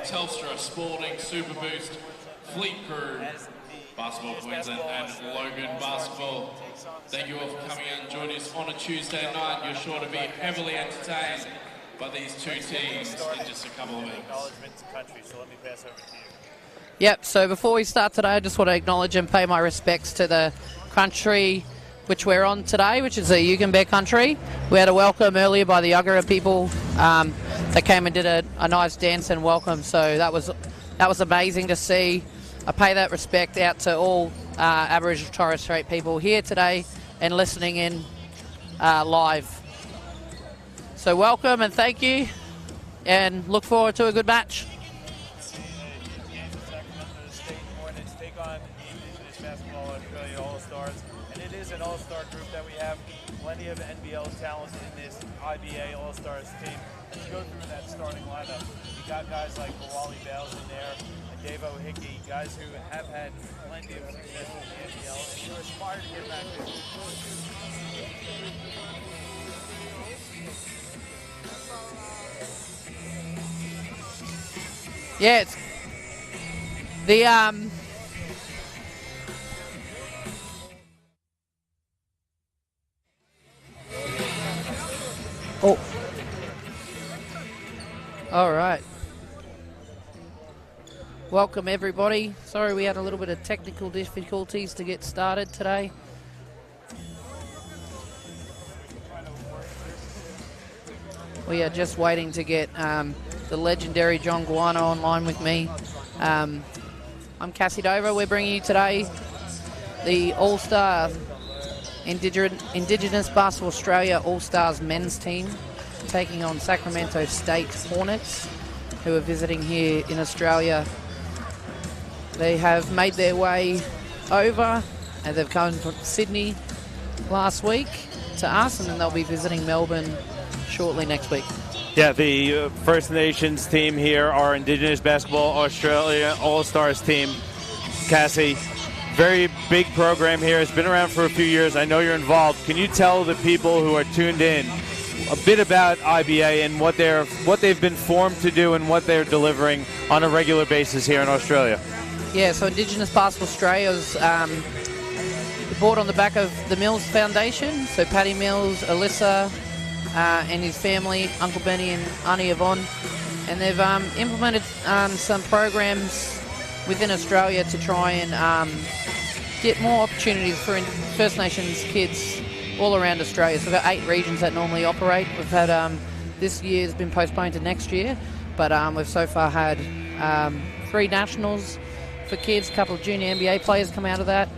Telstra, Sporting, Super Boost, Fleet Crew, Basketball Queensland and Logan Basketball. Thank you all for coming out and joining us on a Tuesday night. You're sure to be heavily entertained by these two teams in just a couple of minutes. Yep, so before we start today, I just want to acknowledge and pay my respects to the country which we're on today, which is the Yugambeh country. We had a welcome earlier by the Yuggera people. They came and did a nice dance and welcome, so that was amazing to see. I pay that respect out to all Aboriginal Torres Strait people here today and listening in live. So welcome and thank you, and look forward to a good match. Sacramento State Hornets take on Indigenous Basketball Australia All-Stars, and it is an all-star group that we have. Plenty of NBL talent in this IBA All-Stars team. Let's go through that starting lineup. You got guys like Wally Bales in there, and Dave O'Hickey, guys who have had plenty of success in the NBL, and who aspire to get back there. Yeah, it's the oh, all right. Welcome everybody. Sorry we had a little bit of technical difficulties to get started today. We are just waiting to get the legendary John Guano online with me. I'm Cassie Dover. We're bringing you today the All-Star Indigenous Basketball Australia All-Stars men's team taking on Sacramento State Hornets, who are visiting here in Australia. They have made their way over, and they've come from Sydney last week to us, and then they'll be visiting Melbourne shortly next week. Yeah, the First Nations team here, our Indigenous Basketball Australia All-Stars team. Cassie, very big program here. It's been around for a few years. I know you're involved. Can you tell the people who are tuned in a bit about IBA and what they've been formed to do and what they're delivering on a regular basis here in Australia? Yeah, so Indigenous Basketball Australia is brought on the back of the Mills Foundation. So Paddy Mills, Alyssa, and his family, Uncle Benny and Auntie Yvonne. And they've implemented some programs within Australia to try and get more opportunities for First Nations kids all around Australia. So we've got 8 regions that normally operate. We've had, this year's been postponed to next year, but we've so far had 3 nationals for kids, a couple of junior NBA players come out of that,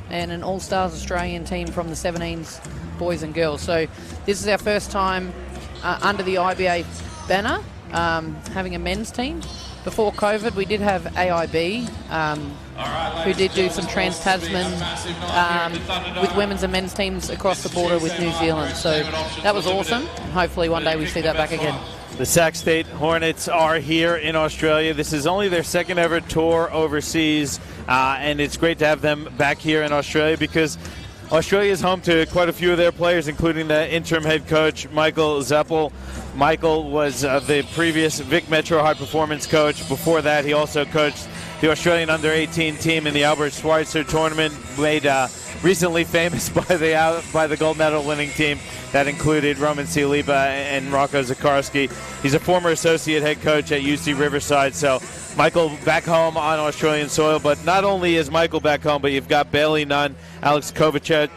and an All-Stars Australian team from the 17s, boys and girls. So this is our first time under the IBA banner having a men's team. Before COVID, we did have AIB, who did do some trans-Tasman with women's and men's teams across the border with New Zealand. So that was awesome. And hopefully one day we see that back again. The Sac State Hornets are here in Australia. This is only their second ever tour overseas, and it's great to have them back here in Australia because Australia is home to quite a few of their players, including the interim head coach, Michael Zeppel. Michael was the previous Vic Metro high performance coach. Before that, he also coached the Australian under-18 team in the Albert Schweitzer tournament, made recently famous by the gold medal winning team that included Roman Cialipa and Rocco Zakarski. He's a former associate head coach at UC Riverside, so Michael back home on Australian soil. But not only is Michael back home, but you've got Bailey Nunn, Alex Kovachev,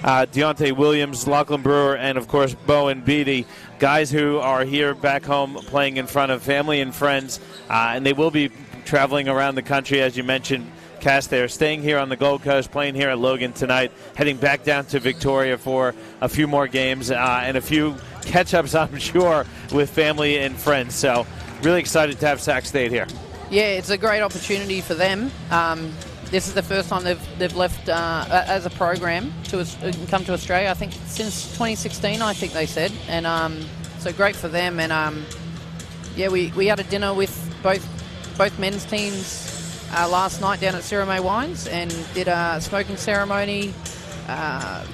Deontay Williams, Lachlan Brewer, and of course Bowen Beatty, guys who are here back home playing in front of family and friends, and they will be traveling around the country, as you mentioned. Cass, they're staying here on the Gold Coast, playing here at Logan tonight, heading back down to Victoria for a few more games and a few catch-ups, I'm sure, with family and friends. So really excited to have Sac State here. Yeah, it's a great opportunity for them. This is the first time they've left as a program to come to Australia. I think since 2016, I think they said, and so great for them. And yeah, we had a dinner with both men's teams last night down at Sirame Wines and did a smoking ceremony,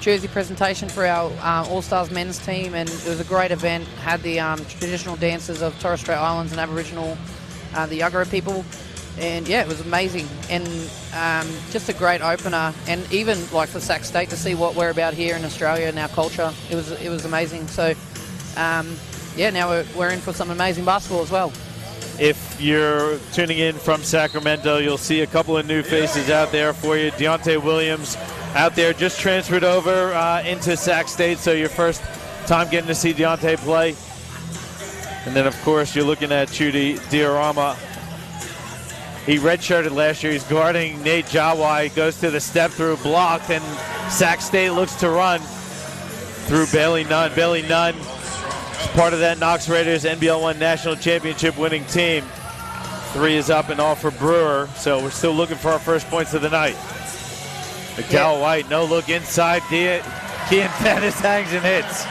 jersey presentation for our All-Stars men's team, and it was a great event. Had the traditional dances of Torres Strait Islands and Aboriginal the Yagara people. And yeah, it was amazing, and just a great opener. And even like for Sac State to see what we're about here in Australia and our culture, it was amazing. So yeah, now we're in for some amazing basketball as well. If you're tuning in from Sacramento, you'll see a couple of new faces out there for you. Deontay Williams out there just transferred over into Sac State, so your first time getting to see Deontay play. And then, of course, you're looking at Chudi Diorama. He redshirted last year. He's guarding Nate Jawai. Goes to the step-through, blocked, and Sac State looks to run through Bailey Nunn. Bailey Nunn is part of that Knox Raiders NBL 1 National Championship winning team. 3 is up and all for Brewer, so we're still looking for our first points of the night. McDowell White, no look inside. Kean Dennis hangs and hits.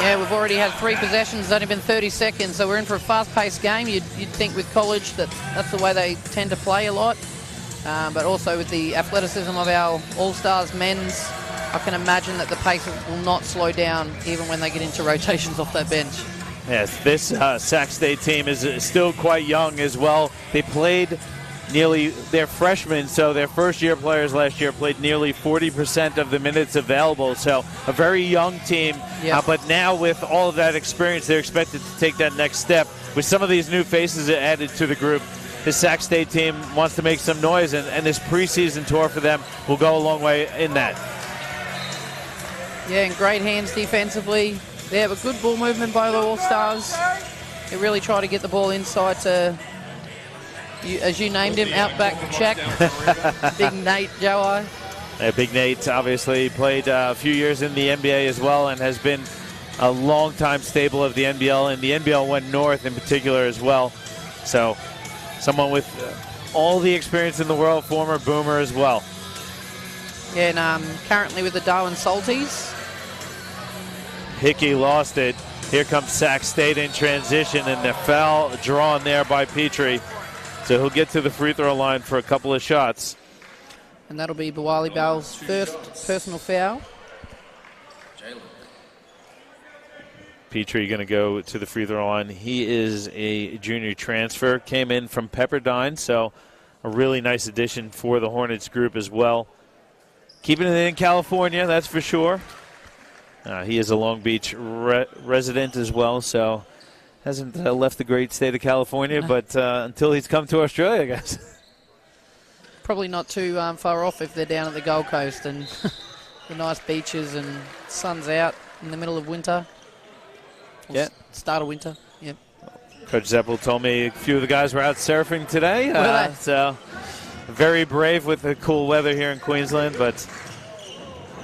Yeah, we've already had 3 possessions. It's only been 30 seconds, so we're in for a fast-paced game. You'd think with college that's the way they tend to play a lot. But also with the athleticism of our All-Stars men's, I can imagine that the pace will not slow down even when they get into rotations off that bench. Yes, this Sac State team is still quite young as well. They played they're freshmen, so their first-year players last year played nearly 40% of the minutes available. So a very young team, yep. But now with all of that experience, they're expected to take that next step. With some of these new faces added to the group, the Sac State team wants to make some noise, and this preseason tour for them will go a long way in that. Yeah, and great hands defensively. They have a good ball movement by the All-Stars. They really try to get the ball inside to, as you named him, Outback Jack, Big Nate Jawai. Yeah, Big Nate obviously played a few years in the NBA as well and has been a long-time staple of the NBL and the NBL 1 North in particular as well. So someone with all the experience in the world, former Boomer as well. Yeah, and currently with the Darwin Salties. Hickey lost it. Here comes Sac State in transition, and the foul drawn there by Petrie. So he'll get to the free throw line for a couple of shots. And that'll be Bawali Bell's first personal foul. Petrie going to go to the free throw line. He is a junior transfer, came in from Pepperdine, so a really nice addition for the Hornets group as well. Keeping it in California, that's for sure. He is a Long Beach resident as well, so hasn't left the great state of California, but until he's come to Australia, I guess. Probably not too far off if they're down at the Gold Coast and the nice beaches and sun's out in the middle of winter. Yeah. Start of winter, yep. Coach Zeppel told me a few of the guys were out surfing today. Were they? So very brave with the cool weather here in Queensland, but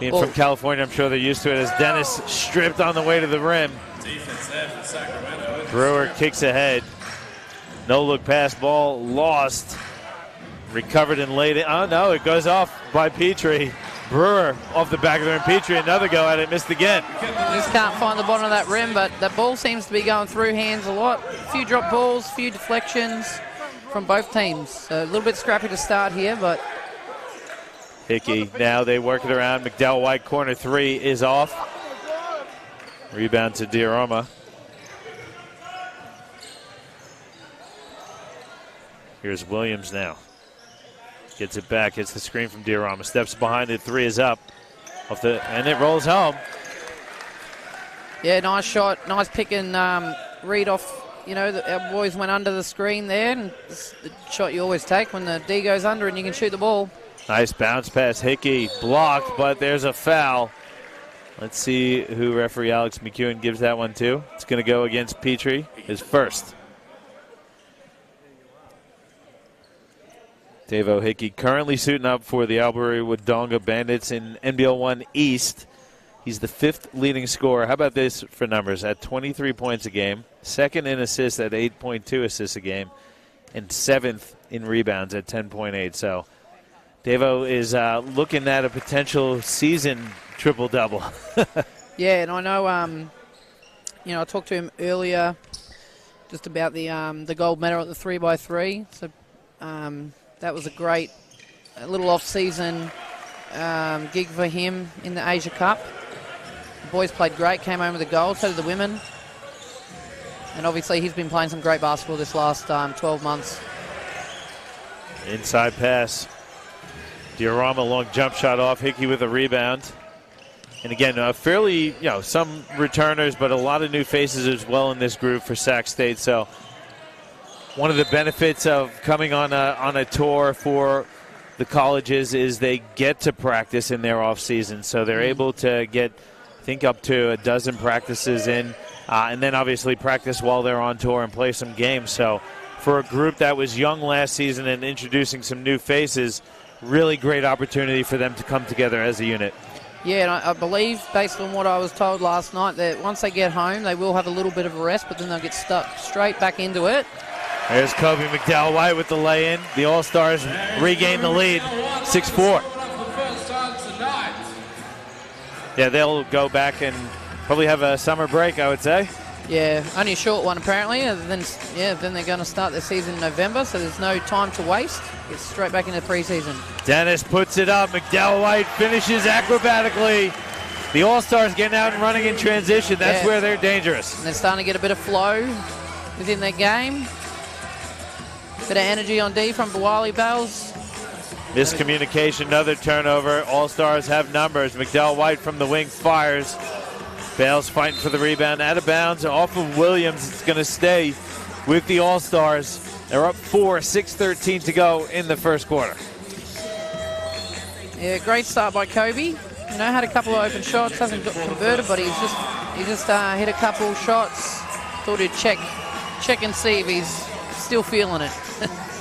being from California, I'm sure they're used to it as Dennis stripped on the way to the rim. Defense there for Sacramento. Brewer kicks ahead. No look pass, ball lost. Recovered and laid it. Oh no, it goes off by Petrie. Brewer off the back of the rim. Petrie, another go at it, missed again. Just can't find the bottom of that rim, but that ball seems to be going through hands a lot. A few drop balls, a few deflections from both teams. So a little bit scrappy to start here, but Hickey, now they work it around. McDowell White, corner 3 is off. Rebound to Diorama. Here's Williams now. Gets it back, hits the screen from Diorama. Steps behind it, 3 is up. And it rolls home. yeah, nice shot. Nice pick and read off. You know, our boys went under the screen there, and it's the shot you always take when the D goes under and you can shoot the ball. Nice bounce pass. Hickey blocked, but there's a foul. Let's see who referee Alex McEwen gives that one to. It's going to go against Petrie, his first. Devo Hickey currently suiting up for the Albury Wodonga Bandits in NBL 1 East. He's the 5th leading scorer. How about this for numbers? At 23 points a game, 2nd in assists at 8.2 assists a game, and 7th in rebounds at 10.8. So Devo is looking at a potential season triple-double. Yeah, and I know, you know, I talked to him earlier just about the gold medal at the 3x3. So that was a great little off-season gig for him in the Asia Cup. The boys played great, came home with a gold, so did the women. And obviously he's been playing some great basketball this last 12 months. Inside pass. Diorama, long jump shot off. Hickey with a rebound. And again, fairly, some returners, but a lot of new faces as well in this group for Sac State. So one of the benefits of coming on a tour for the colleges is they get to practice in their off season. So they're able to get, I think, up to a dozen practices in, and then obviously practice while they're on tour and play some games. So for a group that was young last season and introducing some new faces, really great opportunity for them to come together as a unit. Yeah, and I believe, based on what I was told last night, that once they get home, they will have a little bit of a rest, but then they'll get stuck straight back into it. There's Kobe McDowell-White with the lay-in. The All-Stars regain the lead, 6-4. Yeah, they'll go back and probably have a summer break, I would say. Yeah, only a short one apparently. Then they're going to start their season in November, so there's no time to waste. It's straight back into preseason. Dennis puts it up. McDowell-White finishes acrobatically. The All-Stars getting out and running in transition. That's where they're dangerous. And they're starting to get a bit of flow within their game. Bit of energy on D from Bawali Bells. Miscommunication, another turnover. All-Stars have numbers. McDowell-White from the wing fires. Bales fighting for the rebound, out of bounds, off of Williams. It's going to stay with the All-Stars. They're up 4, 6:13 to go in the first quarter. Yeah, great start by Kobe. Had a couple of open shots, hasn't got converted, but he just hit a couple shots. Thought he'd check and see if he's still feeling it.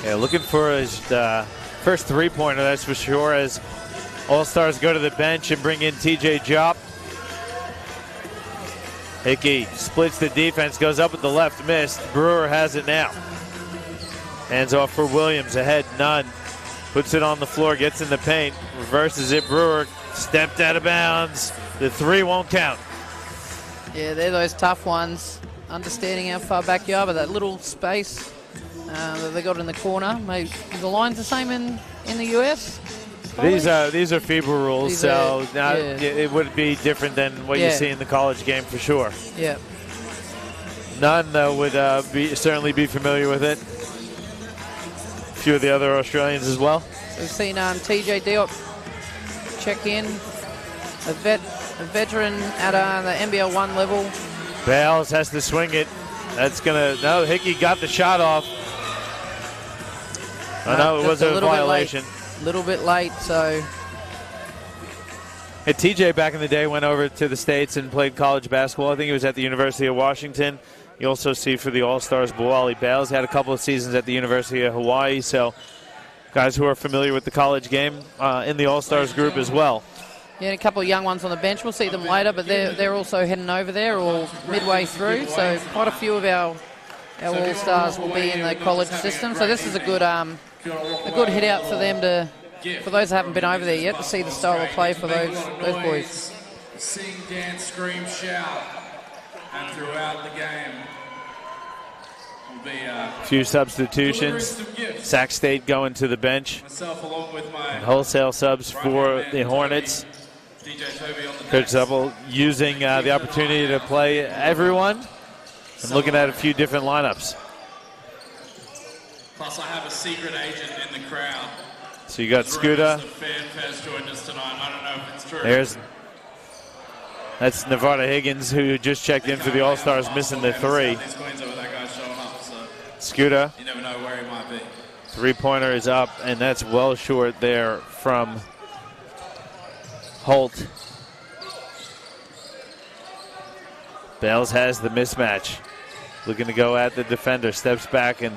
Yeah, looking for his first three-pointer, that's for sure, as All-Stars go to the bench and bring in TJ Jop. Hickey splits the defense, goes up with the left, missed. Brewer has it now. Hands off for Williams, ahead, none. Puts it on the floor, gets in the paint, reverses it. Brewer stepped out of bounds. The three won't count. Yeah, they're those tough ones. Understanding how far back you are, but that little space that they got in the corner. Maybe the line's the same in the US. These are FIBA rules, it would be different than what you see in the college game for sure. Yeah. None would certainly be familiar with it. A few of the other Australians as well. So we've seen TJ Diop check in, a veteran at the NBL 1 level. Bales has to swing it. No, Hickey got the shot off. No, it was a violation. A little bit late, so. Hey, TJ back in the day went over to the States and played college basketball. I think he was at the University of Washington. You also see for the All-Stars, Bawali Bales had a couple of seasons at the University of Hawaii. So guys who are familiar with the college game in the All-Stars group as well. Yeah, and a couple of young ones on the bench. We'll see them later, but they're also heading over there or midway through. So quite a few of our All-Stars will be in the college system. So this is a good hit out for them for those that haven't been over there yet, to see the style of play for those boys. Sing, dance, scream, shout, and throughout the game will be a few substitutions. Sac State going to the bench. Myself, along with my wholesale subs for the Hornets. Coach Zuppel using the opportunity to play everyone and looking at a few different lineups. Plus, I have a secret agent in the crowd. So you got Scooter. That's Nevada Higgins, who just checked in for the All-Stars, missing the three. Scooter. You never know where he might be. Three-pointer is up, and that's well short there from Holt. Bales has the mismatch. Looking to go at the defender, steps back and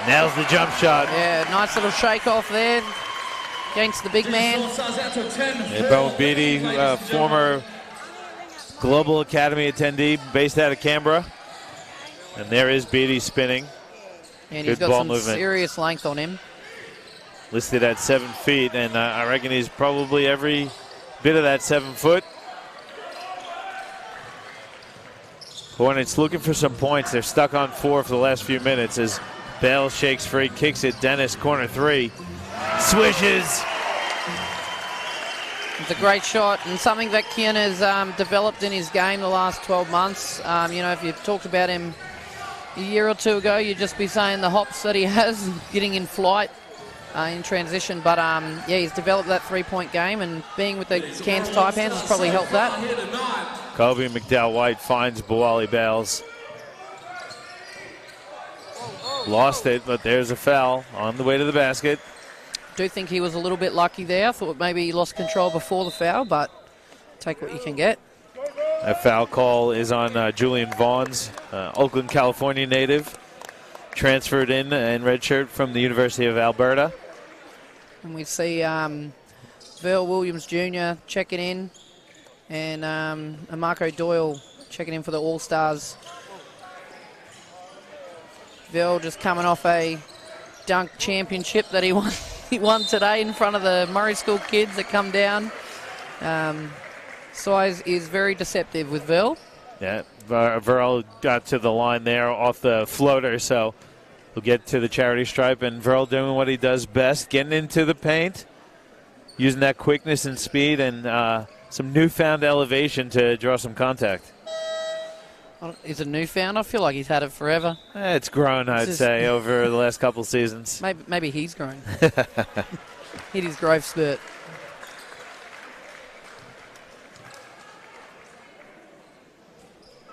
nails the jump shot. Yeah, nice little shake off there against the big man. And Bowen Beatty, former Global Academy attendee based out of Canberra. And there is Beatty spinning. And he's got some serious length on him. Listed at 7 feet, and I reckon he's probably every bit of that 7 foot. Hornets looking for some points. They're stuck on 4 for the last few minutes as Bale shakes free, kicks it. Dennis, corner 3. Swishes. It's a great shot and something that Kian has developed in his game the last 12 months. If you've talked about him a year or two ago, you'd just be saying the hops that he has, getting in flight in transition. But, yeah, he's developed that three-point game, and being with the Cairns Taipans has probably helped that. Kobe McDowell-White finds Boali Bales. Lost it, but there's a foul on the way to the basket. Do think he was a little bit lucky there. I thought maybe he lost control before the foul, but take what you can get. A foul call is on Julian Vaughns, Oakland, California native, transferred in redshirt from the University of Alberta. And we see Verl Williams Jr. checking in, and Marco Doyle checking in for the All-Stars. Verl just coming off a dunk championship that he won. He won today in front of the Murray School kids that come down. Size is very deceptive with Verl. Yeah, Verl got to the line there off the floater, so he'll get to the charity stripe. And Verl doing what he does best, getting into the paint, using that quickness and speed and some newfound elevation to draw some contact. Is it newfound? I feel like he's had it forever. It's grown, I'd say, over the last couple seasons. Maybe he's grown. Hit his growth spurt.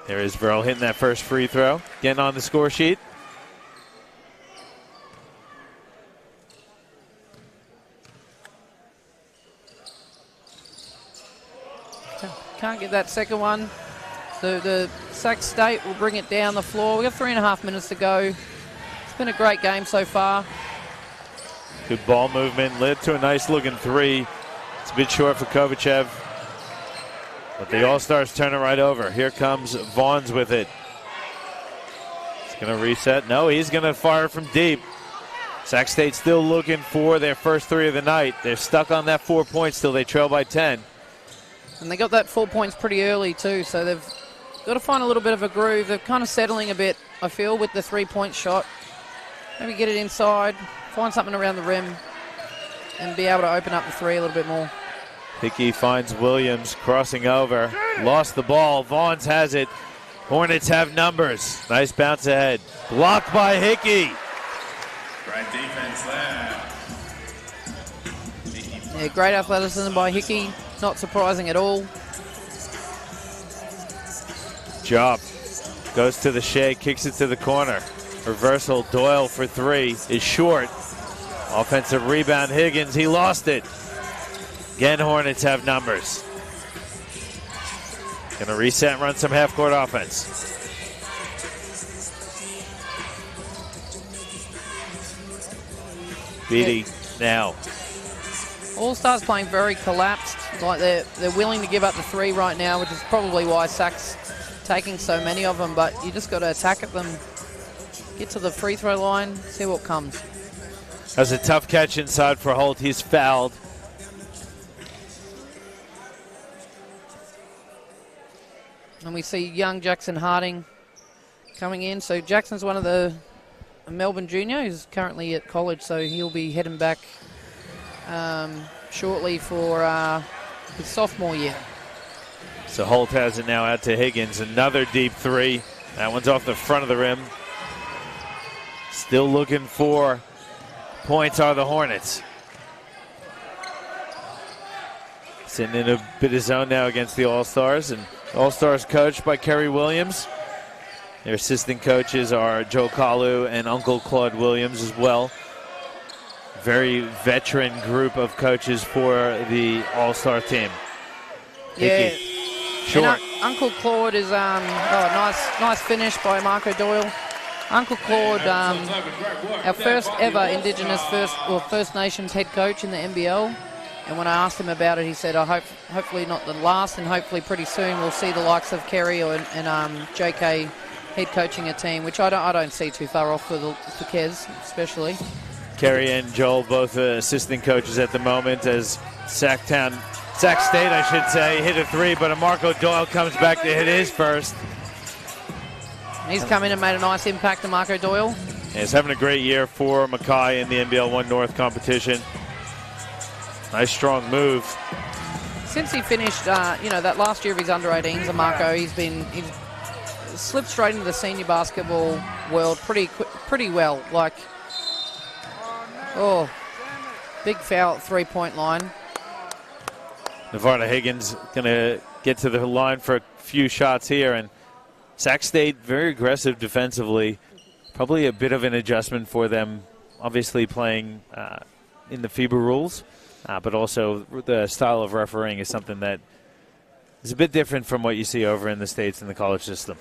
There is Verl hitting that first free throw, getting on the score sheet. Can't get that second one. So the Sac State will bring it down the floor. We've got 3.5 minutes to go. It's been a great game so far. Good ball movement, led to a nice looking three. It's a bit short for Kovachev. But the All-Stars turn it right over. Here comes Vaughns with it. He's going to reset. No, he's going to fire from deep. Sac State still looking for their first three of the night. They're stuck on that 4 points till they trail by 10. And they got that 4 points pretty early too, so they've got to find a little bit of a groove. They're kind of settling a bit, I feel, with the three-point shot. Maybe get it inside, find something around the rim, and be able to open up the three a little bit more. Hickey finds Williams crossing over. Lost the ball. Vaughns has it. Hornets have numbers. Nice bounce ahead. Blocked by Hickey. Great defense there. Yeah, great athleticism by Hickey. Not surprising at all. Job. Goes to the Shea. Kicks it to the corner. Reversal. Doyle for three is short. Offensive rebound. Higgins. He lost it. Again, Hornets have numbers. Gonna reset and run some half-court offense. Beatty now. All-Stars playing very collapsed. Like they're willing to give up the three right now, which is probably why Sac's taking so many of them. But you just got to attack at them. Get to the free throw line, see what comes. That's a tough catch inside for Holt. He's fouled. And we see young Jackson Harding coming in. So Jackson's one of the Melbourne junior who's currently at college, so he'll be heading back shortly for his sophomore year. So Holt has it now out to Higgins. Another deep three. That one's off the front of the rim. Still looking for points are the Hornets. Sitting in a bit of zone now against the All-Stars, and All-Stars coached by Kerry Williams. Their assistant coaches are Joe Kalu and Uncle Claude Williams as well. Very veteran group of coaches for the All-Star team. Yeah, short. Uncle Claude is nice finish by Marco Doyle. Uncle Claude, our first ever Indigenous First Nations head coach in the NBL. And when I asked him about it, he said, hopefully not the last, and hopefully pretty soon we'll see the likes of Kerry and JK head coaching a team, which I don't see too far off for Kez, especially. Kerry and Joel, both assistant coaches at the moment, as Sac State, I should say, hit a three, but Marco Doyle comes back to hit his first. He's come in and made a nice impact to Marco Doyle. Yeah, he's having a great year for Mackay in the NBL 1 North competition. Nice strong move. Since he finished, that last year of his under-18s, Marco, he's slipped straight into the senior basketball world pretty well. Like, oh, big foul at 3-point line. Nevada Higgins going to get to the line for a few shots here, and Sac State very aggressive defensively. Probably a bit of an adjustment for them, obviously playing in the FIBA rules, but also the style of refereeing is something that is a bit different from what you see over in the States in the college system.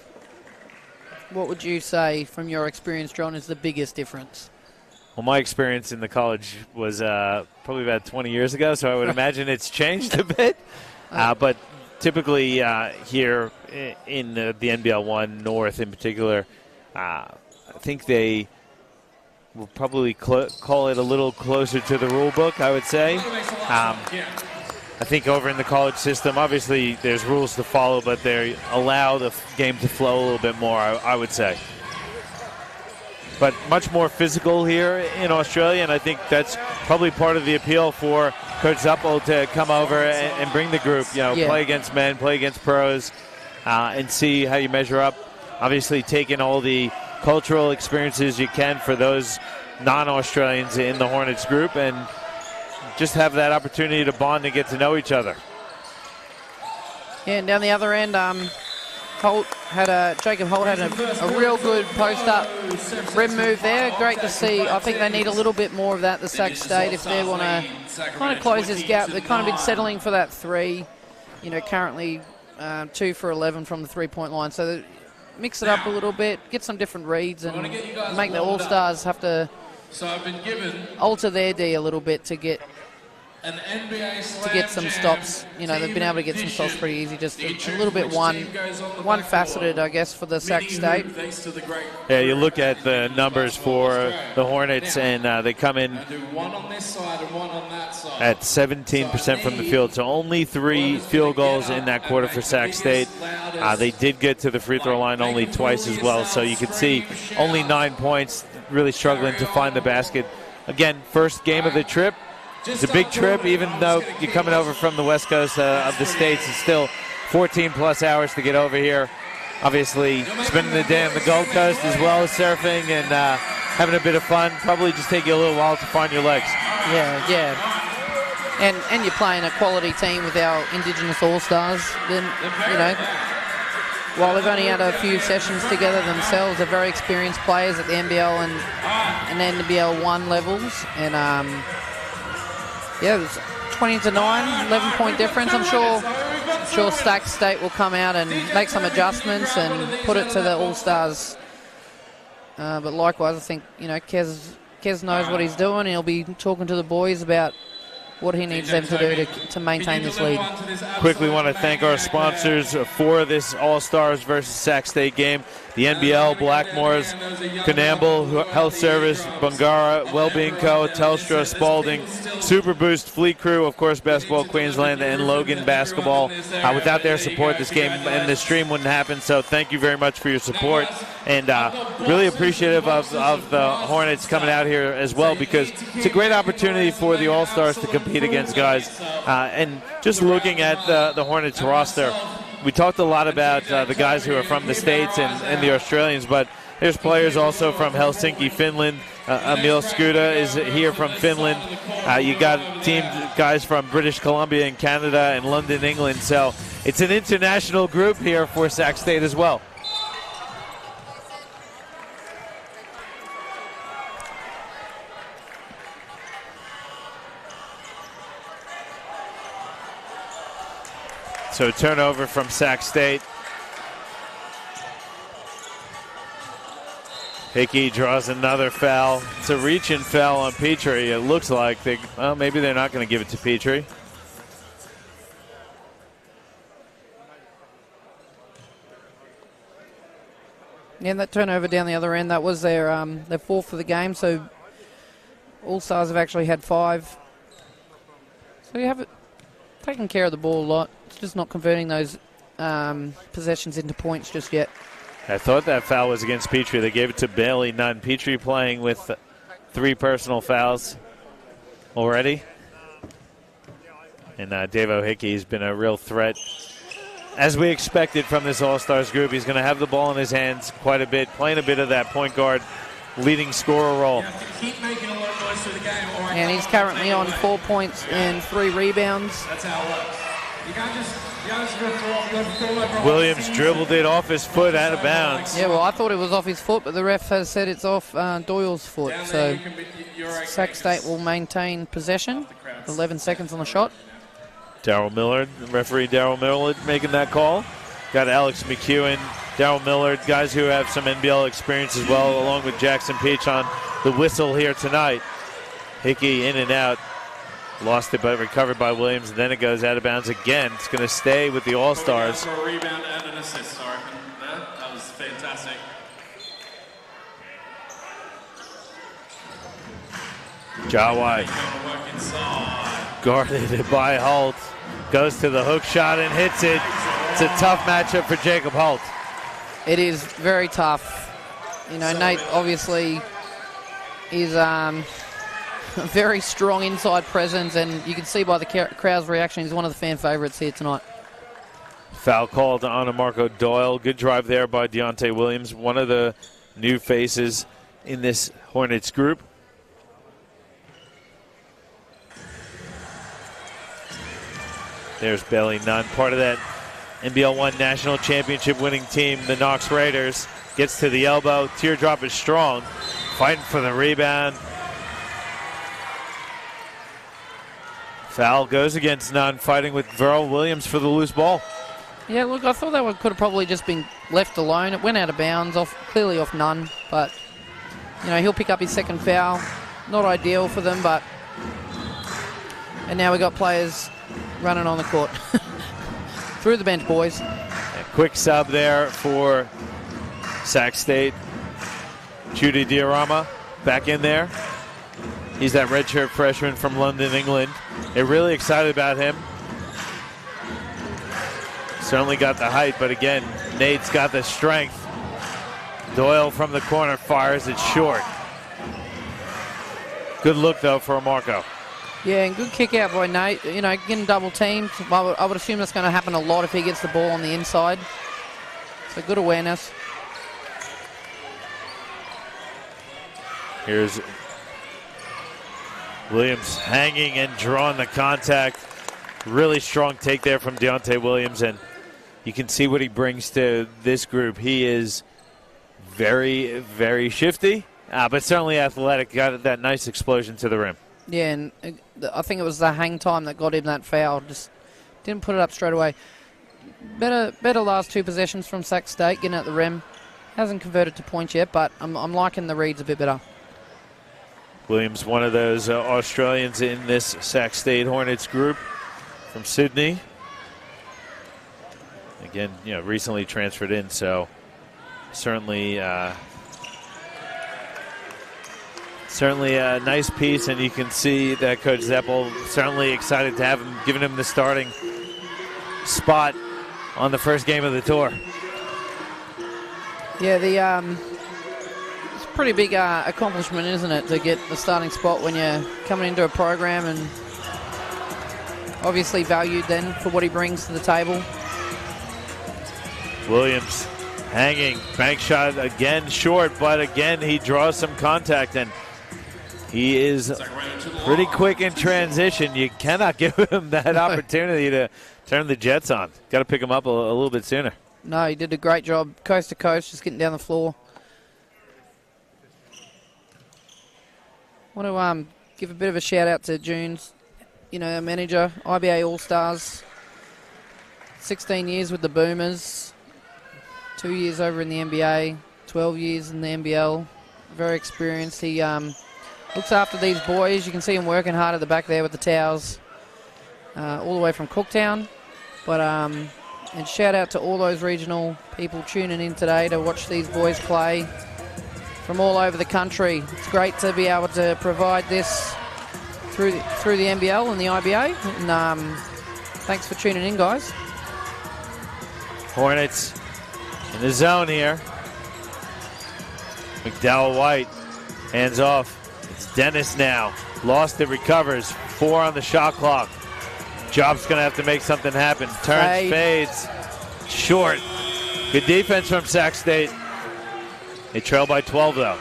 What would you say, from your experience, John, is the biggest difference? Well, my experience in the college was probably about 20 years ago, so I would imagine it's changed a bit. But typically here in the NBL 1 North in particular, I think they will probably call it a little closer to the rule book, I would say. I think over in the college system, obviously there's rules to follow, but they allow the game to flow a little bit more, I would say. But much more physical here in Australia, and I think that's probably part of the appeal for Coach Zuppel to come over and bring the group, play against men, play against pros, and see how you measure up. Obviously taking all the cultural experiences you can for those non-Australians in the Hornets group, and just have that opportunity to bond and get to know each other. Yeah, and down the other end, Jacob Holt had a real good post-up rim move there. Great to see. I think they need a little bit more of that, the Sac State, if they want to kind of close this gap. They've kind of been settling for that three, currently 2 for 11 from the three-point line. So mix it up a little bit, get some different reads, and make the All-Stars have to alter their D a little bit to get some stops. They've been able to get some stops pretty easy. Just a little bit one-faceted, I guess, for the Sac State. Yeah, you look at the numbers for the Hornets, and they come in at 17% from the field. So only 3 field goals in that quarter for Sac State. They did get to the free throw line only twice as well. So you can see only 9 points, really struggling to find the basket. Again, first game of the trip. It's a big trip, even though you're coming over from the west coast of the States. It's still 14-plus hours to get over here. Obviously, spending the day on the Gold Coast as well as surfing and having a bit of fun. Probably just take you a little while to find your legs. Yeah. And you're playing a quality team with our Indigenous All-Stars. Then, while they've only had a few sessions together themselves, they're very experienced players at the NBL and NBL 1 levels. And it was 20-9, 11-point difference. I'm sure Sac State will come out and make some adjustments and put it to the All-Stars. But likewise, I think, Kez knows what he's doing. He'll be talking to the boys about what he needs them to do to maintain this lead. Quickly want to thank our sponsors for this All-Stars versus Sac State game. The NBL, Blackmore's, Canamble, Health Service, Bungara, Wellbeing Co., Telstra, Spalding, Super Boost, Fleet Crew, of course, Basketball Queensland, and Logan Basketball. Without their support, this game and this stream wouldn't happen, so thank you very much for your support. And really appreciative of the Hornets coming out here as well, because it's a great opportunity for the All-Stars to compete against guys. And just looking at the Hornets roster, we talked a lot about the guys who are from the States and the Australians, but there's players also from Helsinki, Finland. Emil Skuda is here from Finland. You got guys from British Columbia and Canada and London, England. So it's an international group here for Sac State as well. So turnover from Sac State. Hickey draws another foul. It's a reach-in foul on Petrie. It looks like maybe they're not going to give it to Petrie. Yeah, that turnover down the other end, that was their fourth for the game. So All-Stars have actually had 5. So you have it taking care of the ball a lot. It's just not converting those possessions into points just yet. I thought that foul was against Petrie. They gave it to Bailey Nunn. Petrie playing with 3 personal fouls already. And Davo Hickey's been a real threat as we expected from this All-Stars group. He's going to have the ball in his hands quite a bit, playing a bit of that point guard leading scorer role. Keep making a lot of noise through the game. And he's currently on 4 points and 3 rebounds. That's how it works. You can't just go Williams dribbled it off his foot out of bounds. Yeah, well, I thought it was off his foot, but the ref has said it's off Doyle's foot. So Sac State will maintain possession. 11 seconds on the shot. Darryl Millard, referee Darryl Millard making that call. Got Alex McEwen, Darryl Millard, guys who have some NBL experience as well, along with Jackson Peach on the whistle here tonight. Hickey in and out. Lost it, but recovered by Williams. And then it goes out of bounds again. It's going to stay with the All-Stars. For a rebound and an assist, I reckon. That was fantastic. Jawai guarded by Holt. Goes to the hook shot and hits it. It's a tough matchup for Jacob Holt. It is very tough. You know, Nate obviously is a very strong inside presence, and you can see by the crowd's reaction, he's one of the fan favorites here tonight. Foul called on Marco Doyle. Good drive there by Deontay Williams, one of the new faces in this Hornets group. There's Bailey Nunn, part of that NBL 1 National Championship winning team, the Knox Raiders. Gets to the elbow. Teardrop is strong. Fighting for the rebound. Foul goes against Nunn, fighting with Verl Williams for the loose ball. Yeah, look, I thought that one could have probably just been left alone. It went out of bounds, clearly off Nunn, but you know, he'll pick up his second foul. Not ideal for them, but and now we got players running on the court. Through the bench, boys. A quick sub there for Sac State. Judy Diorama back in there. He's that redshirt freshman from London, England. They're really excited about him. Certainly got the height, but again, Nate's got the strength. Doyle from the corner fires it short. Good look, though, for Marco. Yeah, and good kick out by Nate. You know, getting double teamed. I would assume that's going to happen a lot if he gets the ball on the inside. So good awareness. Here's Williams hanging and drawing the contact. Really strong take there from Deontay Williams, and you can see what he brings to this group. He is very, very shifty, but certainly athletic. Got that nice explosion to the rim. Yeah, and I think it was the hang time that got him that foul. Just didn't put it up straight away. Better last 2 possessions from Sac State, getting at the rim. Hasn't converted to points yet, but I'm liking the reads a bit better. Williams, one of those Australians in this Sac State Hornets group from Sydney. Again, you know, recently transferred in, so certainly a nice piece, and you can see that Coach Zeppel certainly excited to have him, giving him the starting spot on the first game of the tour. Yeah, it's a pretty big accomplishment, isn't it, to get the starting spot when you're coming into a program, and obviously valued then for what he brings to the table. Williams hanging, bank shot again short, but again he draws some contact, and he is pretty quick in transition. You cannot give him that opportunity to turn the Jets on. Got to pick him up a little bit sooner. No, he did a great job, coast to coast, just getting down the floor. Want to give a bit of a shout out to Junes, you know, our manager, IBA All-Stars, 16 years with the Boomers, 2 years over in the NBA, 12 years in the NBL, very experienced. He looks after these boys. You can see him working hard at the back there with the towels, all the way from Cooktown. But and shout out to all those regional people tuning in today to watch these boys play from all over the country. It's great to be able to provide this through the NBL and the IBA. And thanks for tuning in, guys. Hornets in the zone here. McDowell White, hands off. It's Dennis now. Lost it, recovers. 4 on the shot clock. Job's going to have to make something happen. Turns, fades. Short. Good defense from Sac State. They trail by 12, though.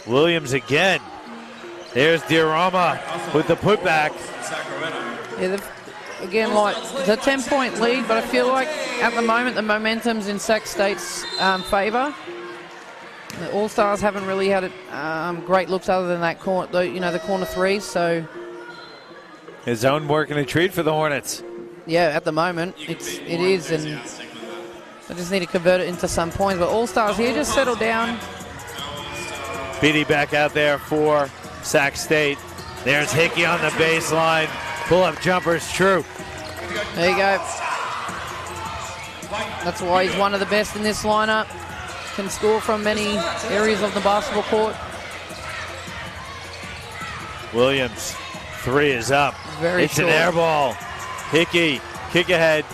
Williams again. There's Diorama with the putback. Yeah, again, like, it's a 10-point lead, but I feel like at the moment the momentum's in Sac State's favour. The All-Stars haven't really had great looks other than that corner, the corner threes. So his own working a treat for the Hornets. Yeah, at the moment it is, and I just need to convert it into some points. But All-Stars here just settle down. Beatty back out there for Sac State. There's Hickey on the baseline. Pull-up jumper's true. There you go. That's why he's one of the best in this lineup. Can score from many areas of the basketball court. Williams, three is up. It's short. An air ball. Hickey, kick ahead.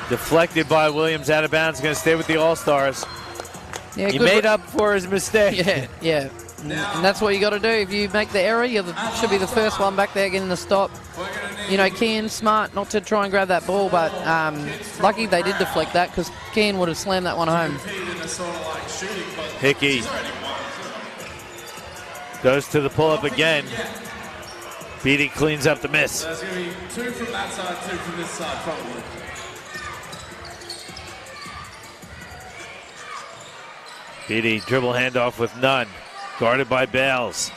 Deflected by Williams, out of bounds. Going to stay with the All-Stars. Yeah, he made up for his mistake. Yeah. And that's what you got to do. If you make the error, you should be the first one back there getting the stop. Kean, smart not to try and grab that ball, but lucky they did deflect that because Kean would have slammed that one home. Hickey goes to the pull-up again. Beatty cleans up the miss. There's going to be two from that side, two from this side, probably. Beatty dribble handoff with none. Guarded by Bales.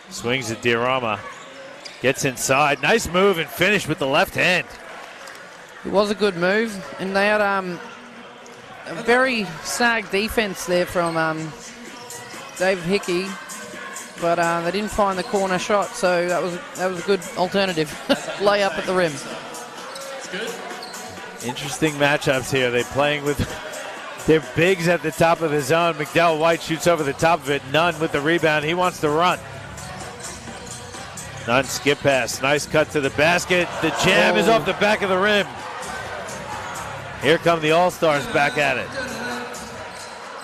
Swings at Diorama. Gets inside. Nice move and finish with the left hand. It was a good move, and they had a very snag defense there from David Hickey, but they didn't find the corner shot, so that was a good alternative. Lay up at the rim. Interesting matchups here. They're playing with their bigs at the top of the zone. McDowell White shoots over the top of it. Nunn with the rebound. He wants to run. Nunn skip pass. Nice cut to the basket. The jam is off the back of the rim. Here come the All-Stars back at it.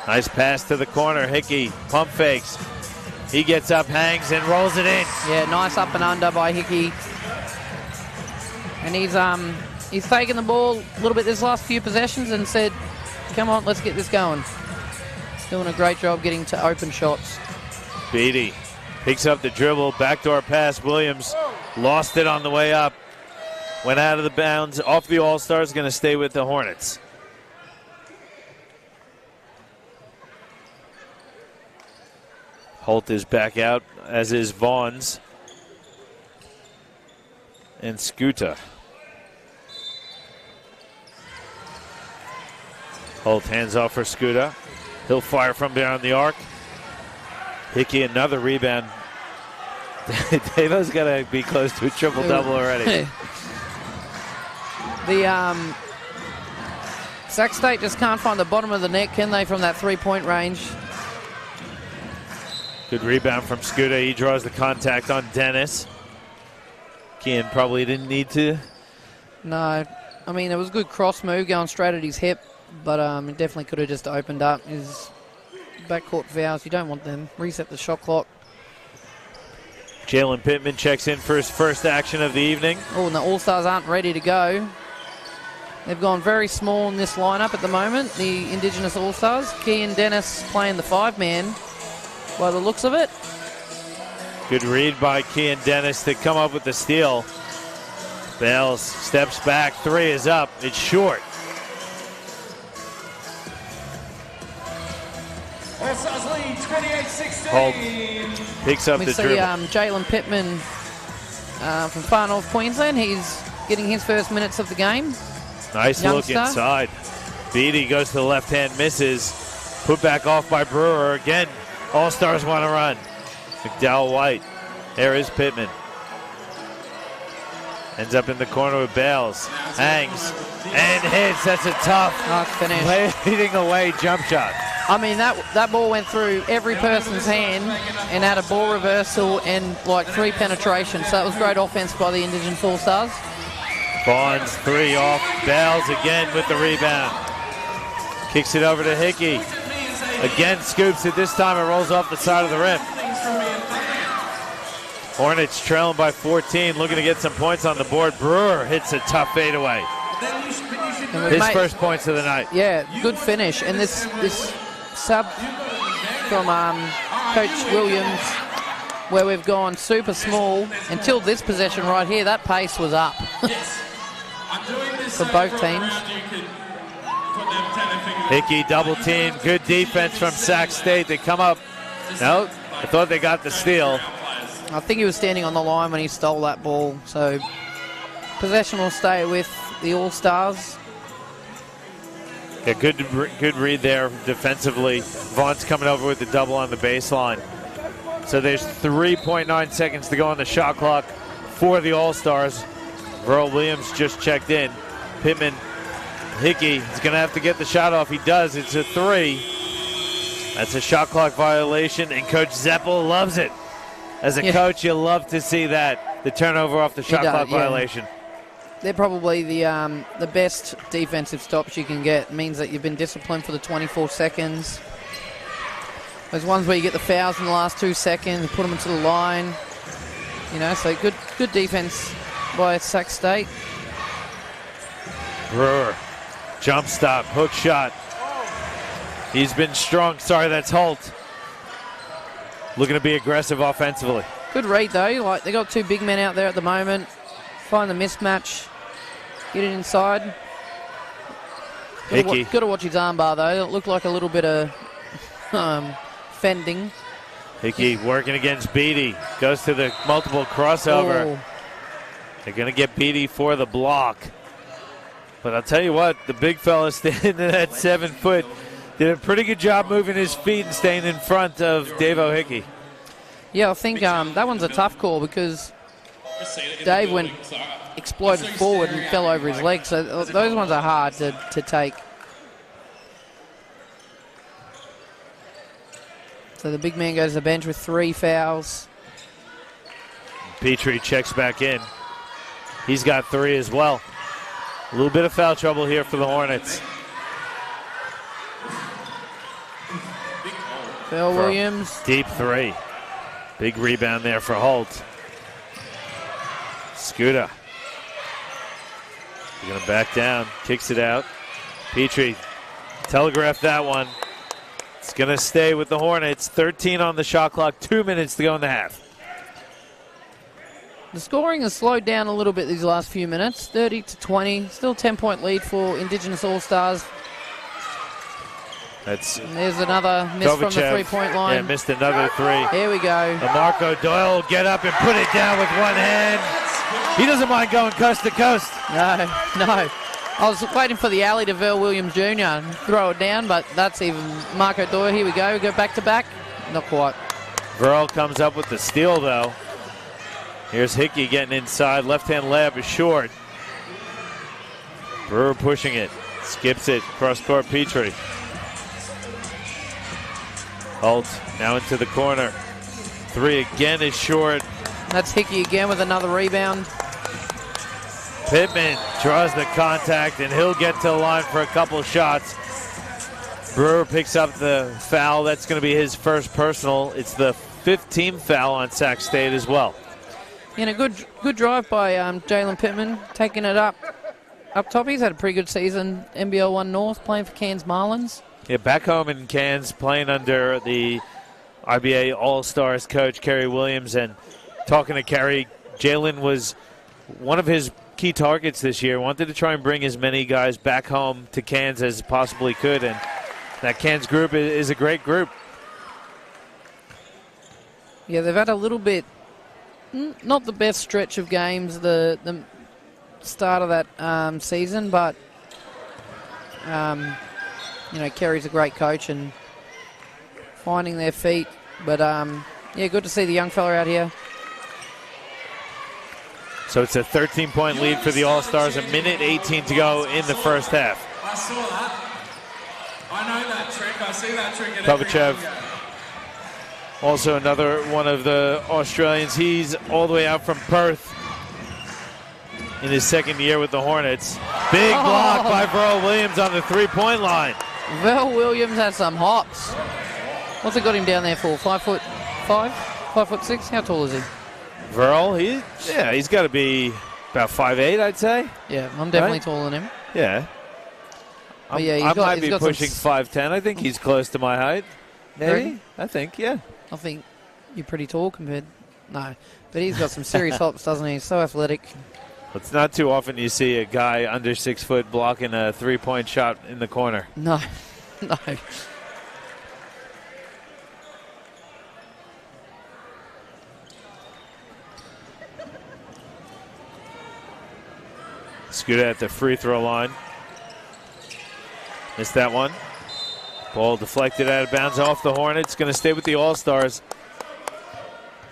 Nice pass to the corner. Hickey pump fakes. He gets up, hangs, and rolls it in. Yeah, nice up and under by Hickey. And he's taken the ball a little bit this last few possessions and said, come on, let's get this going. Doing a great job getting to open shots. Beatty picks up the dribble, backdoor pass. Williams lost it on the way up. Went out of the bounds, off the All-Stars, going to stay with the Hornets. Holt is back out, as is Vaughns and Scooter. Holt hands off for Scooter. He'll fire from beyond the arc. Hickey, another rebound. Devo's got to be close to a triple-double already. The Sac State just can't find the bottom of the net, can they, from that three-point range? Good rebound from Scooter. He draws the contact on Dennis. Kean probably didn't need to. No. I mean, it was a good cross move going straight at his hip, but it definitely could have just opened up his backcourt fouls. You don't want them. Reset the shot clock. Jalen Pittman checks in for his first action of the evening. Oh, and the All-Stars aren't ready to go. They've gone very small in this lineup at the moment, the Indigenous All-Stars. Kean Dennis playing the five-man by the looks of it. Good read by Kean Dennis to come up with the steal. Bales steps back. Three is up. It's short. All-Stars lead 28-16. Holt picks up the dribble. Jalen Pittman from far north Queensland. He's getting his first minutes of the game. Nice youngster. Look inside. Beatty goes to the left hand, misses. Put back off by Brewer again. All-Stars want to run. McDowell White. There is Pittman. Ends up in the corner with Bales. Hangs and hits. That's a tough finish. fading away jump shot. I mean, that ball went through every person's hand and had a ball reversal and like three penetrations. So it was great offense by the Indigenous All-Stars. Vaughns three off. Bales again with the rebound. Kicks it over to Hickey. Again scoops it. This time it rolls off the side of the rim. Hornets trailing by 14, looking to get some points on the board. Brewer hits a tough fadeaway. His first points of the night. Yeah, good finish. And this sub from Coach Williams, where we've gone super small until this possession right here, that pace was up for both teams. Hickey double team, good defense from Sac State. They come up. No, I thought they got the steal. I think he was standing on the line when he stole that ball. So possession will stay with the All-Stars. Yeah, good read there defensively. Vaughn's coming over with the double on the baseline. So there's 3.9 seconds to go on the shot clock for the All-Stars. Verl Williams just checked in. Pittman, Hickey is going to have to get the shot off. He does. It's a 3. That's a shot clock violation, and Coach Zeppel loves it. As a coach, you love to see that, the turnover off the shot clock violation. They're probably the best defensive stops you can get. It means that you've been disciplined for the 24 seconds. Those ones where you get the fouls in the last 2 seconds and put them into the line. You know, so good defense by Sac State. Brewer, jump stop, hook shot. He's been strong. Sorry, that's Holt. Looking to be aggressive offensively. Good read though. Like, they got 2 big men out there at the moment. Find the mismatch. Get it inside. Hickey. Got to watch his armbar though. It looked like a little bit of fending. Hickey working against Beatty. Goes to the multiple crossover. Oh. They're going to get Beatty for the block. But I'll tell you what, the big fella standing at 7 foot did a pretty good job moving his feet and staying in front of Davo Hickey. Yeah, I think that one's a tough call because Dave went exploded forward and fell over his legs. So those ones are hard to take. So the big man goes to the bench with 3 fouls. Petrie checks back in. He's got 3 as well. A little bit of foul trouble here for the Hornets. Phil Williams. Deep 3. Big rebound there for Holt. Scooter. He's going to back down. Kicks it out. Petrie telegraphed that one. It's going to stay with the Hornets. 13 on the shot clock. 2 minutes to go in the half. The scoring has slowed down a little bit these last few minutes. 30-20. Still 10-point lead for Indigenous All-Stars. There's another miss Kovacev from the 3-point line. Yeah, missed another 3. Here we go. Marco Doyle will get up and put it down with one hand. He doesn't mind going coast to coast. No. I was waiting for the alley to Verl Williams Jr. and throw it down, but that's even Marco Doyle. Here we go. Go back to back. Not quite. Verl comes up with the steal, though. Here's Hickey getting inside. Left-hand layup is short. Brewer pushing it. Skips it. Cross-court Petrie. Holt now into the corner. 3 again is short. That's Hickey again with another rebound. Pittman draws the contact, and he'll get to the line for a couple shots. Brewer picks up the foul. That's going to be his first personal. It's the 15th foul on Sac State as well. And a good drive by Jalen Pittman, taking it up top. He's had a pretty good season. NBL 1 North, playing for Cairns Marlins. Yeah, back home in Cairns, playing under the IBA All-Stars coach, Kerry Williams. And talking to Kerry, Jalen was one of his key targets this year. Wanted to try and bring as many guys back home to Cairns as possibly could. And that Cairns group is a great group. Yeah, they've had a little bit, not the best stretch of games, the start of that season, but Kerry's a great coach and finding their feet. But yeah, good to see the young fella out here. So it's a 13-point lead for the All-Stars. 1:18 to go in the first half. I saw that. I know that trick. I see that trick. Kovacev, also another one of the Australians. He's all the way out from Perth in his second year with the Hornets. Big block by Verl Williams on the 3-point line. Verl Williams has some hops. What's it got him down there for? 5'5"? 5'6"? How tall is he? Verl, he's got to be about 5'8", I'd say. Yeah, I'm definitely Right? taller than him. Yeah. But yeah, I might he's be got pushing some 5'10". I think he's close to my height. Maybe? Reckon? I think, yeah. I think you're pretty tall compared. No, but he's got some serious hops, doesn't he? He's so athletic. It's not too often you see a guy under 6 foot blocking a three-point shot in the corner. No, no. Scoot at the free throw line. Missed that one. Ball deflected out of bounds off the Hornets. Going to stay with the All-Stars.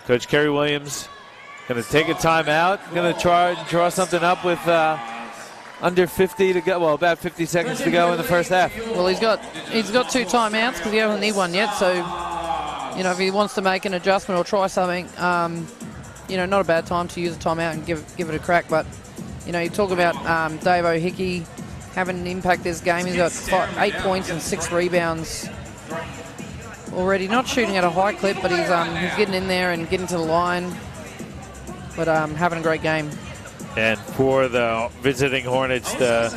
Coach Kerry Williams going to take a timeout. Going to try and draw something up with under 50 to go. Well, about 50 seconds to go in the first half. Well, he's got 2 timeouts because he hasn't need one yet. So, if he wants to make an adjustment or try something, not a bad time to use a timeout and give it a crack. But, you talk about Dave O'Hickey having an impact this game. He's got 8 points and 6 rebounds already. Not shooting at a high clip, but he's getting in there and getting to the line. But having a great game. And for the visiting Hornets, the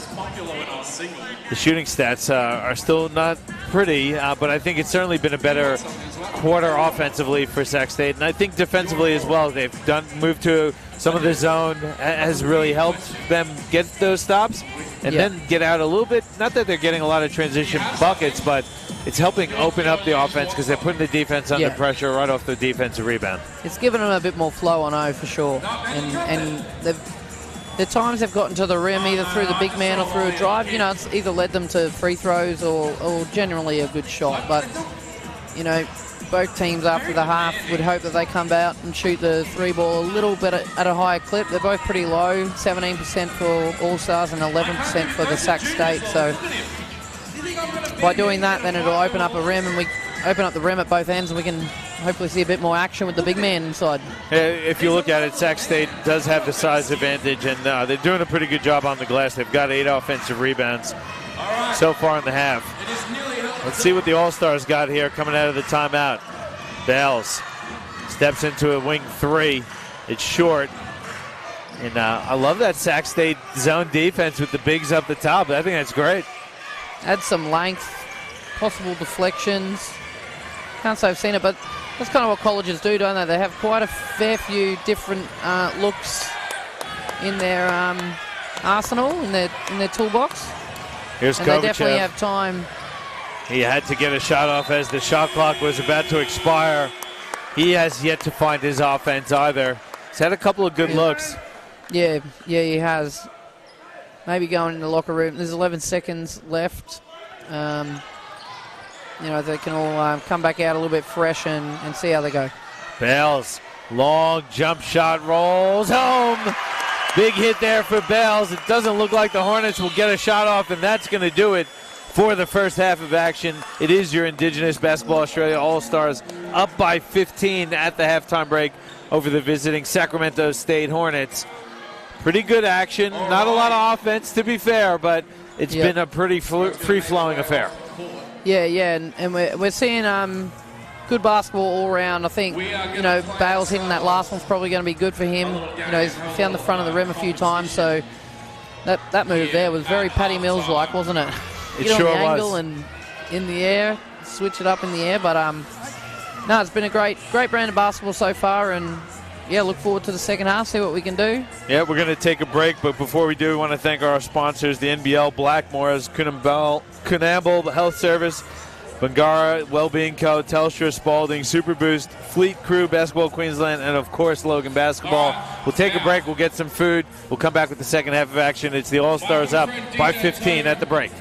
shooting stats are still not pretty, but I think it's certainly been a better quarter offensively for Sac State. And I think defensively as well. They've moved to some of the zone, has really helped them get those stops and then get out a little bit. Not that they're getting a lot of transition buckets, but it's helping open up the offense because they're putting the defense under pressure right off the defensive rebound. It's given them a bit more flow, I know, for sure. And the times they've gotten to the rim, either through the big man or through a drive, it's either led them to free throws or generally a good shot. But, both teams after the half would hope that they come out and shoot the 3-ball a little bit at a higher clip. They're both pretty low, 17% for All-Stars and 11% for the Sac State. So by doing that, then it'll open up a rim, and we open up the rim at both ends, and we can hopefully see a bit more action with the big man inside. If you look at it, Sac State does have the size advantage, and they're doing a pretty good job on the glass. They've got 8 offensive rebounds so far in the half. Let's see what the All-Stars got here coming out of the timeout. Bales steps into a wing 3. It's short. And I love that Sac State zone defense with the bigs up the top. I think that's great. Add some length, possible deflections. Can't say I've seen it, but that's kind of what colleges do, don't they? They have quite a fair few different looks in their arsenal, in their toolbox. Here's and Kovachev. They definitely have time. He had to get a shot off as the shot clock was about to expire. He has yet to find his offense either. He's had a couple of good looks. Yeah, he has. Maybe going in the locker room. There's 11 seconds left. They can all come back out a little bit fresh and see how they go. Bales, long jump shot, rolls home. Big hit there for Bales. It doesn't look like the Hornets will get a shot off, and that's going to do it for the first half of action. It is your Indigenous Basketball Australia All-Stars up by 15 at the halftime break over the visiting Sacramento State Hornets. Pretty good action. Not a lot of offense, to be fair, but it's been a pretty free-flowing affair. Yeah, and we're seeing good basketball all around. I think, Bales hitting that last one's probably going to be good for him. He's found the front of the rim a few times, so that move there was very Patty Mills-like, wasn't it? It Get sure on the angle was. and in the air, switch it up in the air. But no, it's been a great brand of basketball so far, and look forward to the second half, see what we can do. Yeah, we're going to take a break, but before we do, we want to thank our sponsors, the NBL, Blackmore's, Coonamble Health Service, Bangara Wellbeing Co., Telstra, Spalding, Super Boost, Fleet Crew, Basketball Queensland, and of course Logan Basketball. We'll take a break, we'll get some food, we'll come back with the second half of action. It's the All-Stars up by 15 at the break.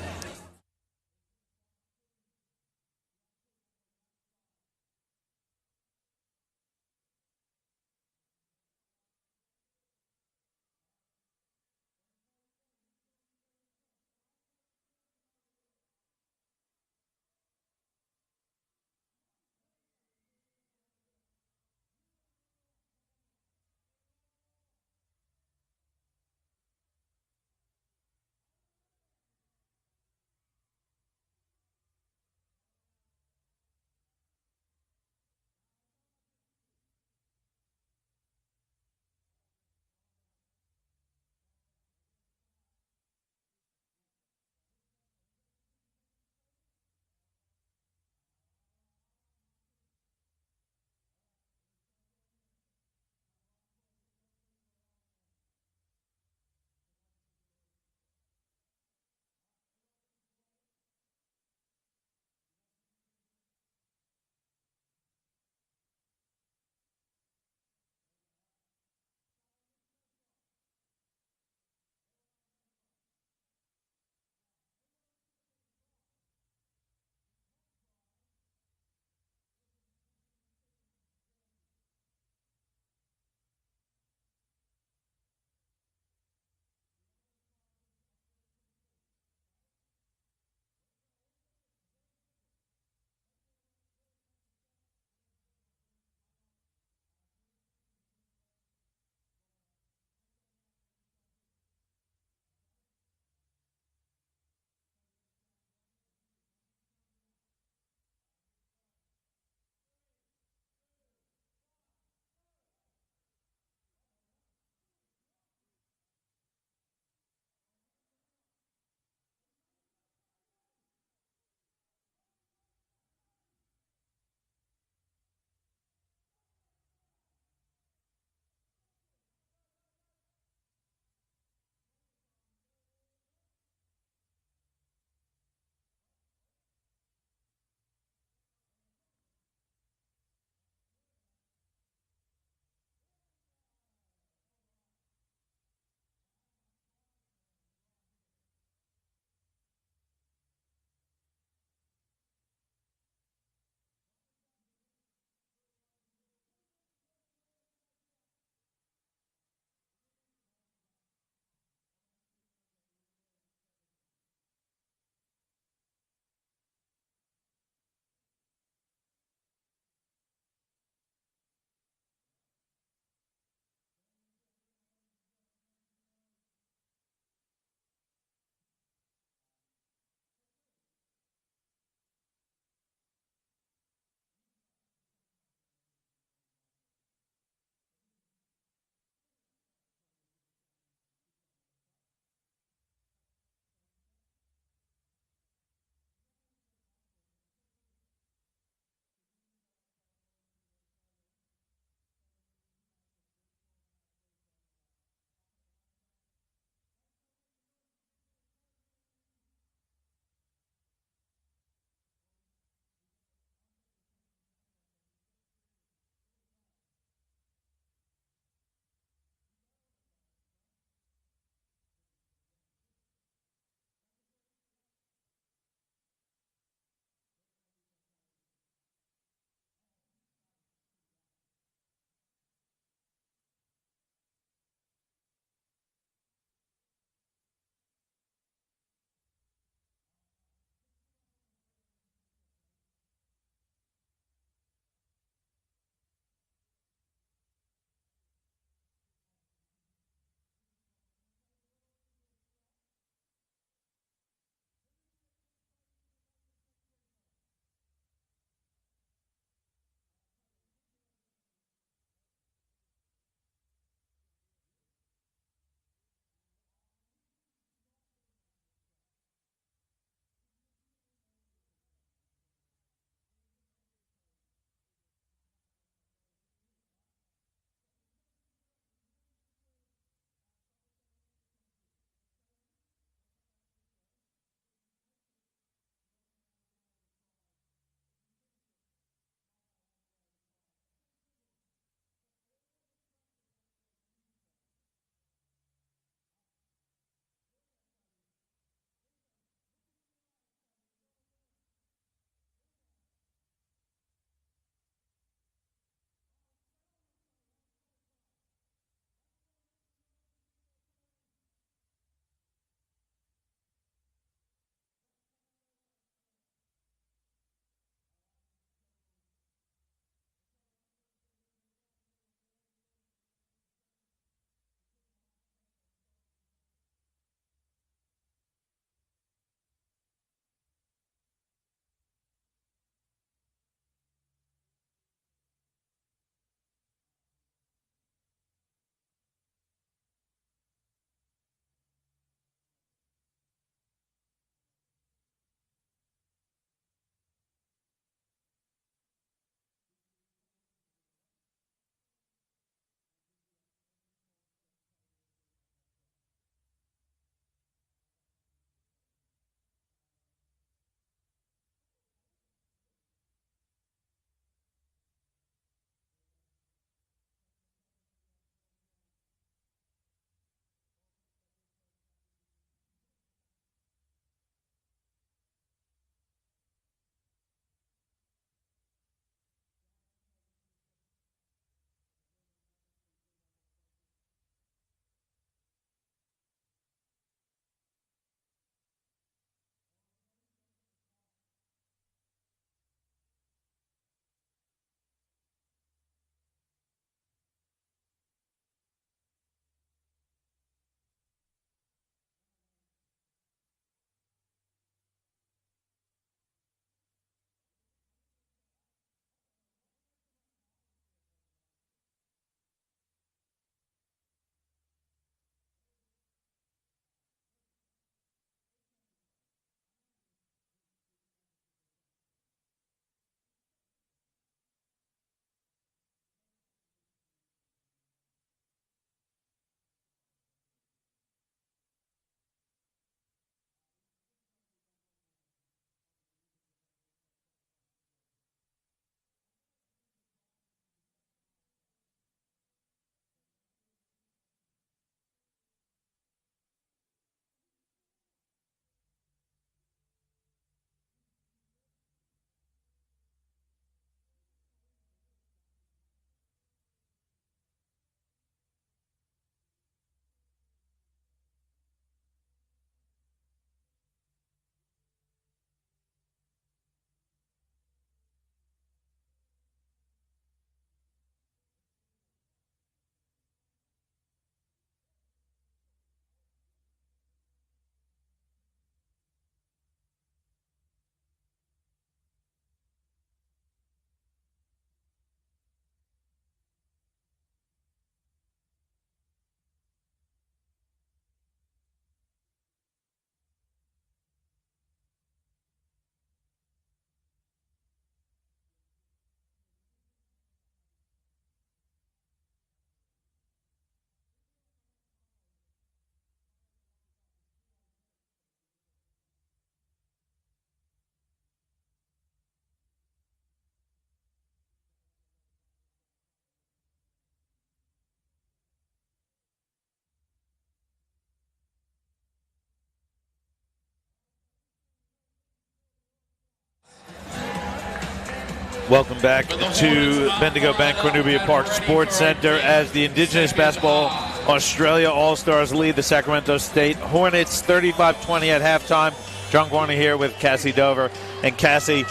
Welcome back to Bendigo Bank Cornubia Park Sports Center as the Indigenous Basketball Australia All-Stars lead the Sacramento State Hornets 35-20 at halftime. John Warner here with Cassie Dover. And Cassie,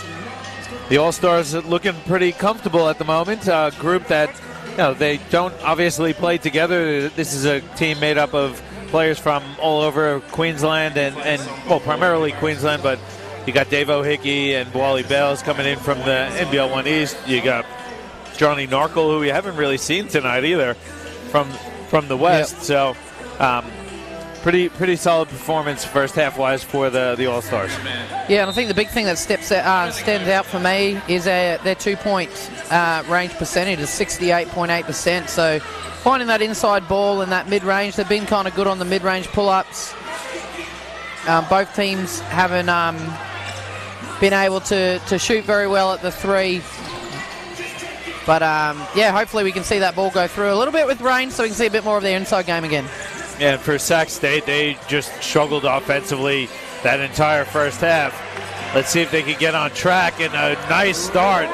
the All-Stars are looking pretty comfortable at the moment. A group that, they don't obviously play together. This is a team made up of players from all over Queensland and primarily Queensland, but you got Dave O'Hickey and Wally Bales coming in from the NBL 1 East. You got Johnny Narkle, who we haven't really seen tonight either, from the West. Yep. So pretty solid performance first half-wise for the All-Stars. Yeah, and I think the big thing that stands out for me is their two-point range percentage is 68.8%. So finding that inside ball in that mid-range, they've been kind of good on the mid-range pull-ups. Both teams haven't been able to shoot very well at the three. But, hopefully we can see that ball go through a little bit with rain so we can see a bit more of their inside game again. Yeah, and for Sac State, they just struggled offensively that entire first half. Let's see if they can get on track, and a nice start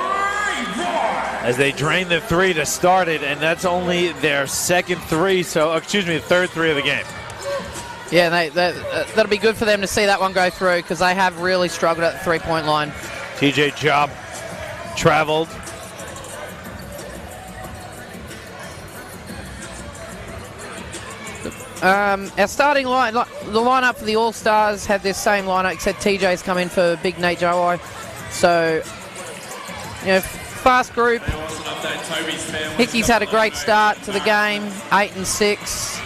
as they drain the three to start it, and that's only their third three of the game. Yeah, that'll be good for them to see that one go through because they have really struggled at the three-point line. TJ Job traveled. Our starting line, the lineup for the All-Stars had this same lineup, except TJ's come in for Big Nate Jowai. So, fast group. Hickey's had a great start to the game, 8-6.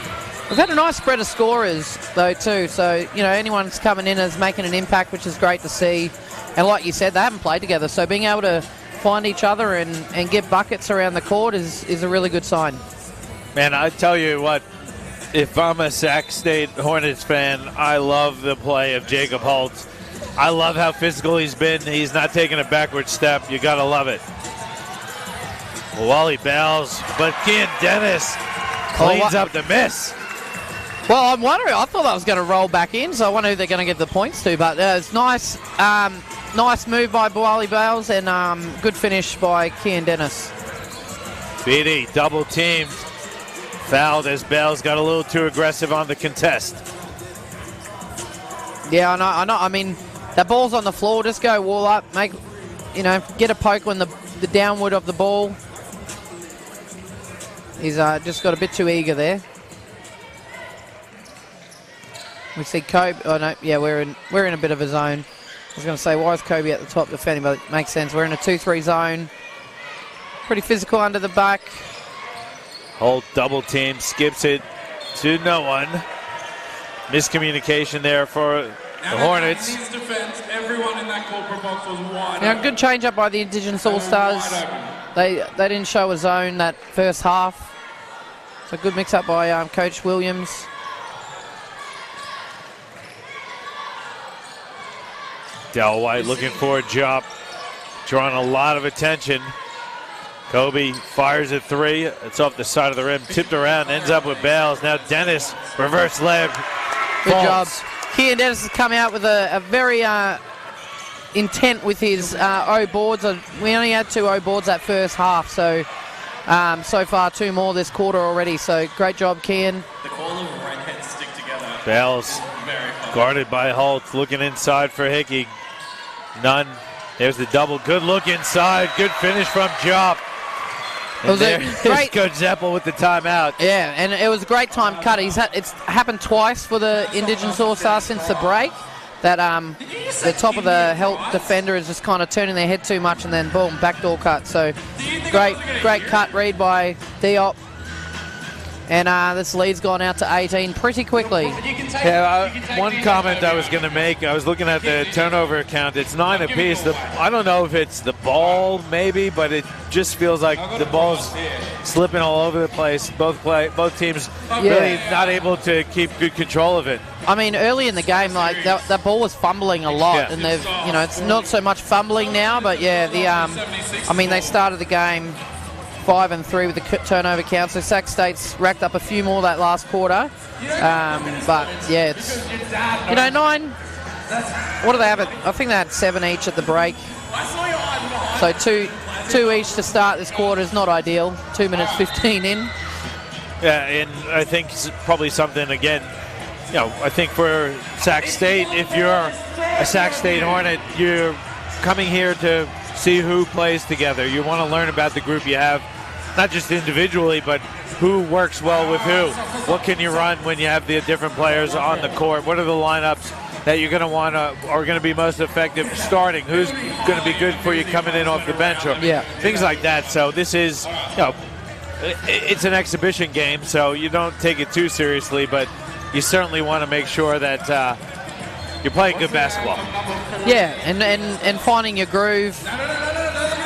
We've had a nice spread of scorers, though, too. So, anyone's coming in as making an impact, which is great to see. And like you said, they haven't played together. So being able to find each other and get buckets around the court is a really good sign. Man, I tell you what, if I'm a Sac State Hornets fan, I love the play of Jacob Holtz. I love how physical he's been. He's not taking a backward step. You got to love it. Wally Bales, but Kian Dennis cleans up the miss. Well, I'm wondering. I thought that was going to roll back in, so I wonder who they're going to give the points to. But it's nice move by Wally Bales and good finish by Kian Dennis. BD double teamed. Fouled as Bales got a little too aggressive on the contest. Yeah, I know. I mean, that ball's on the floor. Just go wall up. Get a poke when the downward of the ball. He's just got a bit too eager there. We see Kobe. Oh no, yeah, we're in a bit of a zone. I was going to say, why is Kobe at the top defending? But it makes sense. We're in a 2-3 zone. Pretty physical under the back. Holt double team, skips it to no one. Miscommunication there for the Hornets. Defense, everyone in that corporate box was wide open. Good change up by the Indigenous All-Stars. They didn't show a zone that first half. So good mix up by Coach Williams. Del White looking for a job, drawing a lot of attention. Kobe fires a three. It's off the side of the rim, tipped around, ends up with Bales. Now Dennis, reverse layup. Good job. Kian Dennis has come out with a very intent with his O boards. We only had 2 O boards that first half, so so far 2 more this quarter already. So great job, Kian. The call of right-hand stick together. Bales guarded by Holt, looking inside for Hickey. None. There's the double. Good look inside. Good finish from Job. And it was a great Coach Zeppel with the timeout. Yeah, and it was a great time cut. It's happened twice for the Indigenous All-Stars since the break. That the top of the help defender is just kind of turning their head too much, and then boom, backdoor cut. So great cut read by Diop. And this lead's gone out to 18 pretty quickly. Yeah, one comment I was going to make, I was looking at the turnover count. It's 9 apiece. I don't know if it's the ball maybe, but it just feels like the ball's slipping all over the place. Both teams really not able to keep good control of it. I mean, early in the game, like that ball was fumbling a lot, and they've, it's not so much fumbling now, but yeah, they started the game 5-3 with the turnover count. So Sac State's racked up a few more that last quarter. But yeah, it's 9. What do they have? I think they had 7 each at the break. So 2 each to start this quarter is not ideal. 2 minutes 15 in. Yeah, and I think it's probably something, again, I think for Sac State, if you're a Sac State Hornet, you're coming here to see who plays together. You want to learn about the group you have, not just individually, but who works well with who. What can you run when you have the different players on the court? What are the lineups that you're going to are going to be most effective starting? Who's going to be good for you coming in off the bench? Or things like that. So this is, it's an exhibition game, so you don't take it too seriously, but you certainly want to make sure that you're playing good basketball. Yeah, and finding your groove,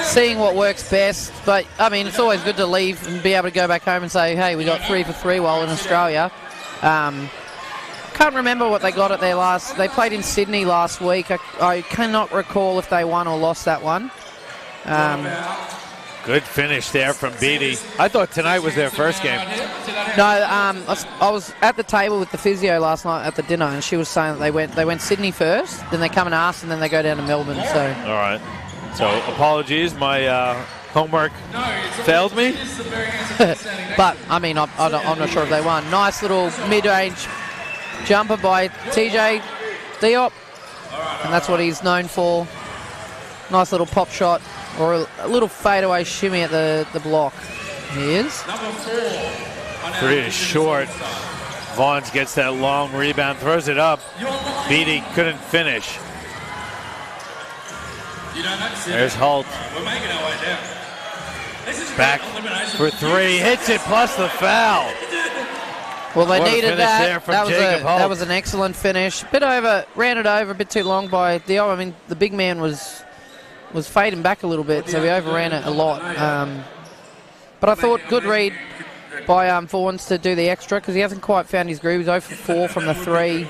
seeing what works best. But, I mean, it's always good to leave and be able to go back home and say, hey, we got 3 for 3 while in Australia. Can't remember what they got at their last. They played in Sydney last week. I cannot recall if they won or lost that one. Good finish there from Beatty. I thought tonight was their first game. No, I was at the table with the physio last night at the dinner, and she was saying that they went Sydney first, then they come and ask, and then they go down to Melbourne. So all right. So apologies, my homework failed me. But I mean, I'm not sure if they won. Nice little mid-range jumper by TJ Diop, and that's what he's known for. Nice little pop shot or a little fadeaway shimmy at the block. He is. Pretty short. Vaughns gets that long rebound, throws it up. Beatty couldn't finish. There's Holt. Back for 3, hits it plus the foul. Well, they needed that. That was an excellent finish. Ran it over a bit too long by Diop. I mean, the big man was fading back a little bit, so he overran it a lot. But I thought good read by Vaughns to do the extra because he hasn't quite found his groove. He's 0 for 4 from the 3.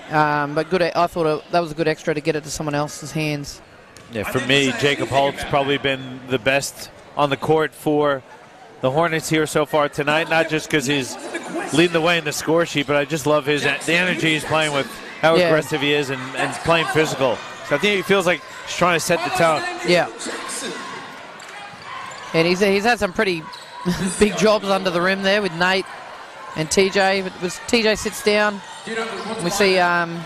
But good. I thought that was a good extra to get it to someone else's hands. Yeah, for me, Jacob Holt's probably been the best on the court for the Hornets here so far tonight, not just because he's leading the way in the score sheet, but I just love the energy he's playing with, how aggressive he is, and playing physical. So I think he feels like he's trying to set the tone. Yeah. And he's had some pretty big jobs under the rim there with Nate and TJ. TJ sits down. We see young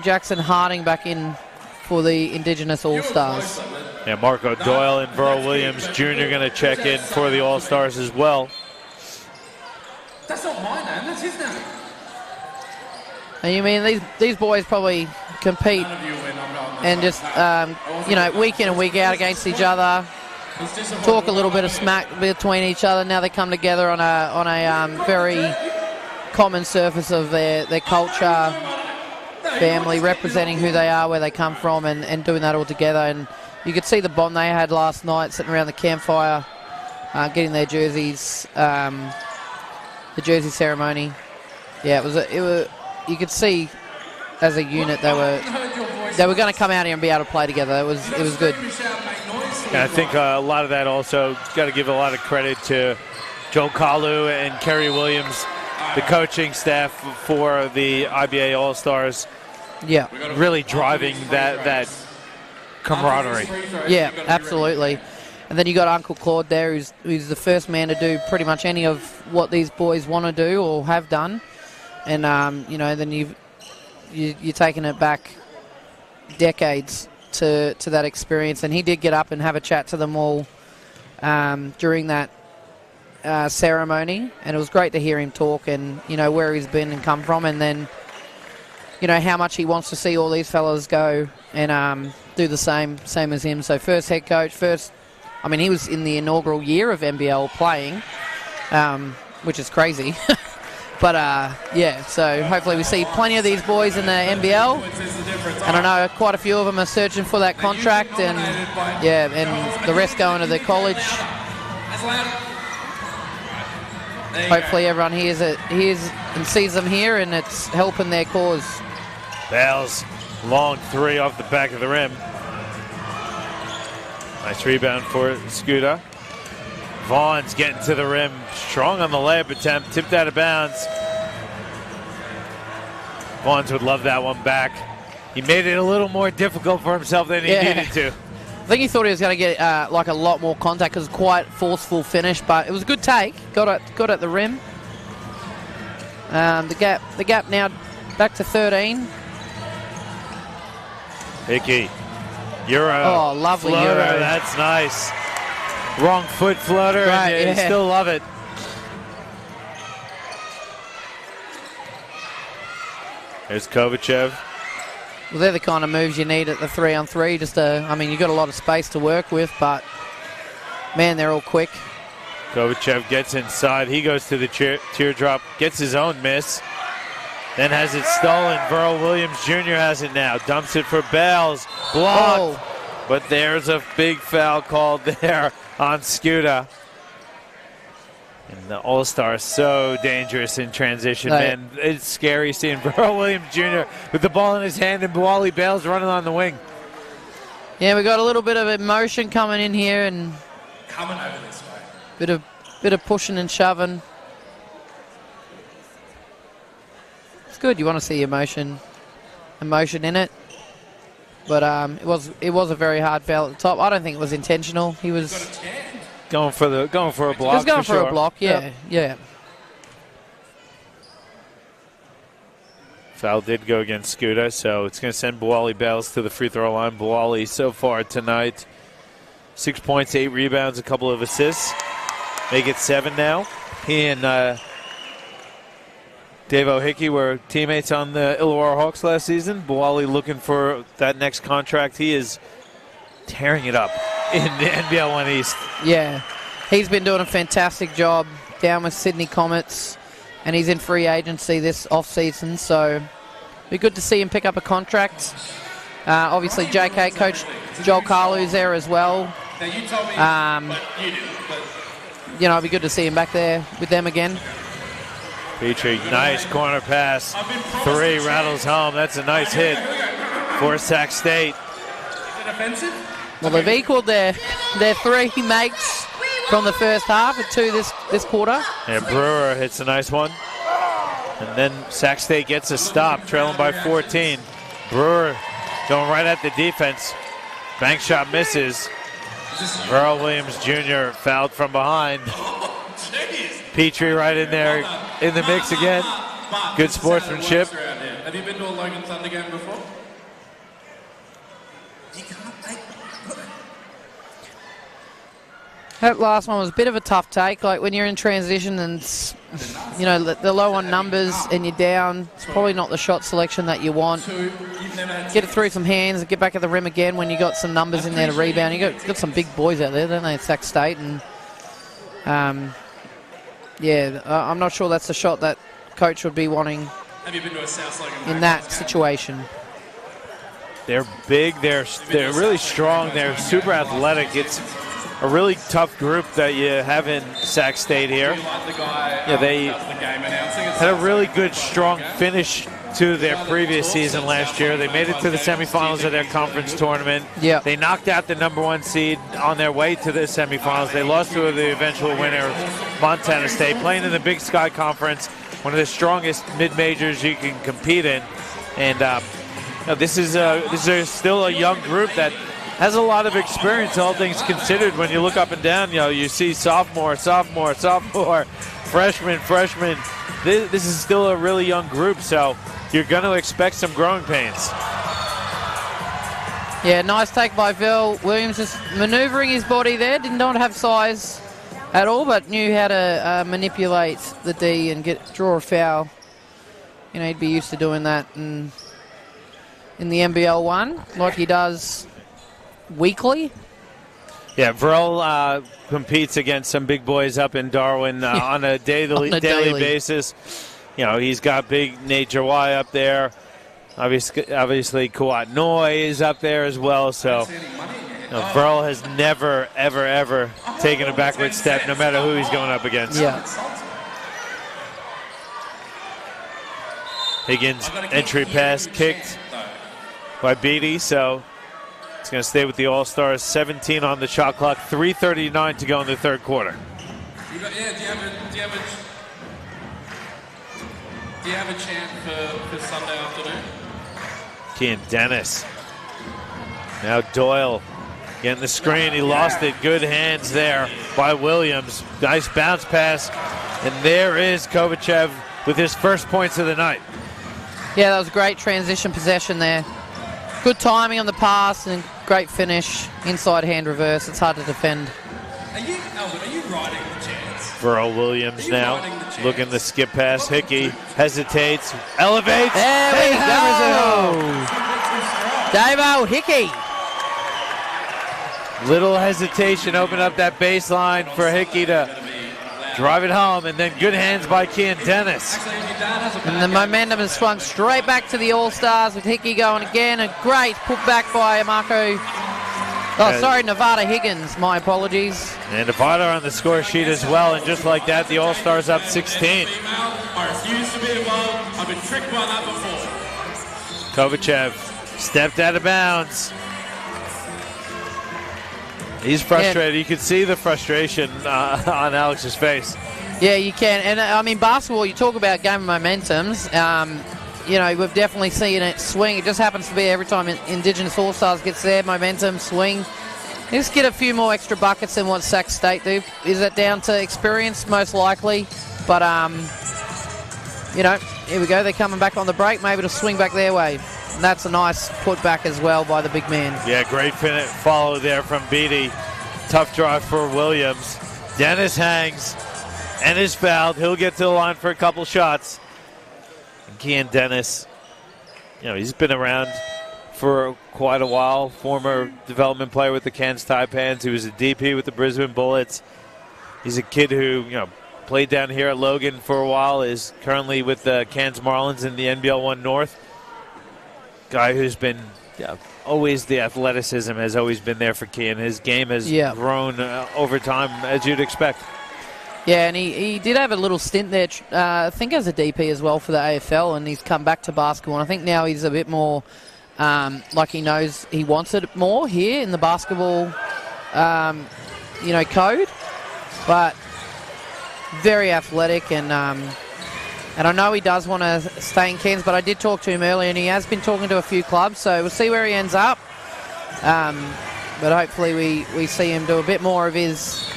Jackson Harding back in for the Indigenous All-Stars. Yeah, Marco Doyle and Verl Williams Jr. going to check in for the All-Stars as well. That's not my name, that's his name. And you mean these boys probably compete and just, week in and week out against each other, talk a little bit of smack between each other. Now they come together on a very common surface of their culture, family, representing who they are, where they come from, and doing that all together. And you could see the bond they had last night, sitting around the campfire, getting their jerseys, the jersey ceremony. Yeah, it was. You could see as a unit they were going to come out here and be able to play together. It was good. And I think a lot of that also got to give a lot of credit to Joe Kalu and Kerry Williams, the coaching staff for the IBA All-Stars. Yeah, really driving that camaraderie. Yeah, absolutely. And then you got Uncle Claude there, who's the first man to do pretty much any of what these boys want to do or have done. And then you're taking it back decades to that experience. And he did get up and have a chat to them all during that ceremony, and it was great to hear him talk and where he's been and come from, and then how much he wants to see all these fellas go and do the same as him. So first head coach, he was in the inaugural year of NBL playing, which is crazy. But so hopefully we see plenty of these boys in the NBL, and I know quite a few of them are searching for that contract, and and the rest going to the college. Hopefully everyone hears and sees them here, and it's helping their cause. Bales, long 3 off the back of the rim. Nice rebound for Scooter. Vaughn's getting to the rim, strong on the layup attempt, tipped out of bounds. Vaughn's would love that one back. He made it a little more difficult for himself than he needed to. I think he thought he was going to get like a lot more contact because it's quite forceful finish, but it was a good take. Got at the rim. The gap now back to 13. Hickey, Euro. Oh, lovely floater, Euro. That's nice. Wrong foot floater, Right, and you yeah. still love it. There's Kovachev. Well, they're the kind of moves you need at the 3-on-3. Just I mean, you've got a lot of space to work with, but man, they're all quick. Kovachev gets inside. He goes to the teardrop, gets his own miss, then has it stolen. Verl Williams Jr. has it now. Dumps it for Bales. Blocked. Oh. But there's a big foul called there on Scuda. And the All-Star is so dangerous in transition, Right. man. It's scary seeing Verl Williams Jr. with the ball in his hand and Wally Bales running on the wing. Yeah, we got a little bit of emotion coming in here and Coming over this way. bit of pushing and shoving. It's good. You want to see emotion in it. But it was a very hard foul at the top. I don't think it was intentional. He was Going for a block. he was going for sure. a block. Yeah, Yep. yeah. Foul did go against Scuda, so it's going to send Wally Bales to the free throw line. Wally so far tonight, 6 points, 8 rebounds, a couple of assists. Make it 7 now. He and Dave O'Hickey were teammates on the Illawarra Hawks last season. Wally looking for that next contract. He is tearing it up in the NBL 1 East. Yeah, he's been doing a fantastic job down with Sydney Comets, and he's in free agency this off-season, so be good to see him pick up a contract. Obviously, JK coach Joel Carlu's there as well. Now you told me, but you didn't. But You know, it'd be good to see him back there with them again. Petrie, nice corner pass. 3 rattles home. That's a nice hit for Sac State. is it offensive? Well, they've equaled their 3 makes from the first half at 2 this quarter. And Brewer hits a nice one. And then Sac State gets a stop, trailing by 14. Brewer going right at the defense. Bank shot misses. Verl Williams Jr. fouled from behind. Petrie right in there in the mix again. Good sportsmanship. Have you been to a Logan Thunder game before? That last one was a bit of a tough take. Like when you're in transition and, you know, they're low on numbers and you're down, it's probably not the shot selection that you want. Get it through some hands and get back at the rim again when you got some numbers in there to rebound. You got some big boys out there, don't they, at Sac State? And yeah, I'm not sure that's the shot that coach would be wanting Have you been to a South Logan in that situation. They're big. They're really strong. They're super athletic. It's a really tough group that you have in Sac State here. Like the guy Yeah, they does the game announcing. had a really good, strong finish to their previous season last year. They made it to the semifinals of their conference tournament. Yeah. They knocked out the #1 seed on their way to the semifinals. They lost to the eventual winner, Montana State, playing in the Big Sky Conference, one of the strongest mid-majors you can compete in. And you know, this is still a young group that has a lot of experience, all things considered. When you look up and down, you know, you see sophomore, freshman. This is still a really young group, so you're going to expect some growing pains. Yeah, nice take by Verl Williams, just manoeuvring his body there. Did not have size at all, but knew how to manipulate the D and draw a foul. You know, he'd be used to doing that in the NBL 1, like he does weekly. Yeah, Verl competes against some big boys up in Darwin on a daily basis. You know, he's got big Nate Jawai up there. Obviously Kuat Noi is up there as well. So you know, Verl has never, ever taken a backward step, no matter who he's going up against. Yeah. Higgins entry pass kicked by Beatty, so it's going to stay with the All-Stars. 17 on the shot clock, 3:39 to go in the third quarter. Do you have a chant for Sunday afternoon? Kean Dennis. Now Doyle Getting the screen, he lost it. Good hands there by Williams. Nice bounce pass. And there is Kovacev with his first points of the night. Yeah, that was great transition possession there. Good timing on the pass and great finish. Inside hand reverse. It's hard to defend. Albert, are you riding the chance? Burrow Williams now looking to skip past Hickey. Hesitates. Elevates. There we go. Davo Hickey. Little hesitation. Open up that baseline for Hickey to drive it home. And then good hands by Kian Dennis. And the momentum has swung straight back to the All-Stars with Hickey going again. A great putback by Marco. Oh, sorry, Nevada Higgins. My apologies. And Nevada on the score sheet as well. And just like that, the All-Stars up 16. I refuse to be involved. I've been tricked by that before. Kovacev stepped out of bounds. He's frustrated. You can see the frustration on Alex's face. Yeah, you can. And, I mean, basketball, you talk about game of momentums. You know, we've definitely seen it swing. It just happens to be every time Indigenous All-Stars gets their momentum swing. They just get a few more extra buckets than what Sac State do. Is it down to experience? Most likely. But, you know, here we go. They're coming back on the break. Maybe to swing back their way. And that's a nice putback as well by the big man. Yeah, great follow there from Beatty. Tough drive for Williams. Dennis hangs and is fouled. He'll get to the line for a couple shots. Kian Dennis, you know, he's been around for quite a while. Former development player with the Cairns Taipans. He was a DP with the Brisbane Bullets. He's a kid who, you know, played down here at Logan for a while. Is currently with the Cairns Marlins in the NBL 1 North. Guy who's been always, the athleticism has always been there for Kian. His game has grown over time, as you'd expect. Yeah, and he did have a little stint there, I think as a DP as well for the AFL, and he's come back to basketball. And I think now he's a bit more like he knows he wants it more here in the basketball, you know, code. But very athletic, and I know he does want to stay in Cairns, but I did talk to him earlier, and he has been talking to a few clubs, so we'll see where he ends up. But hopefully we see him do a bit more of his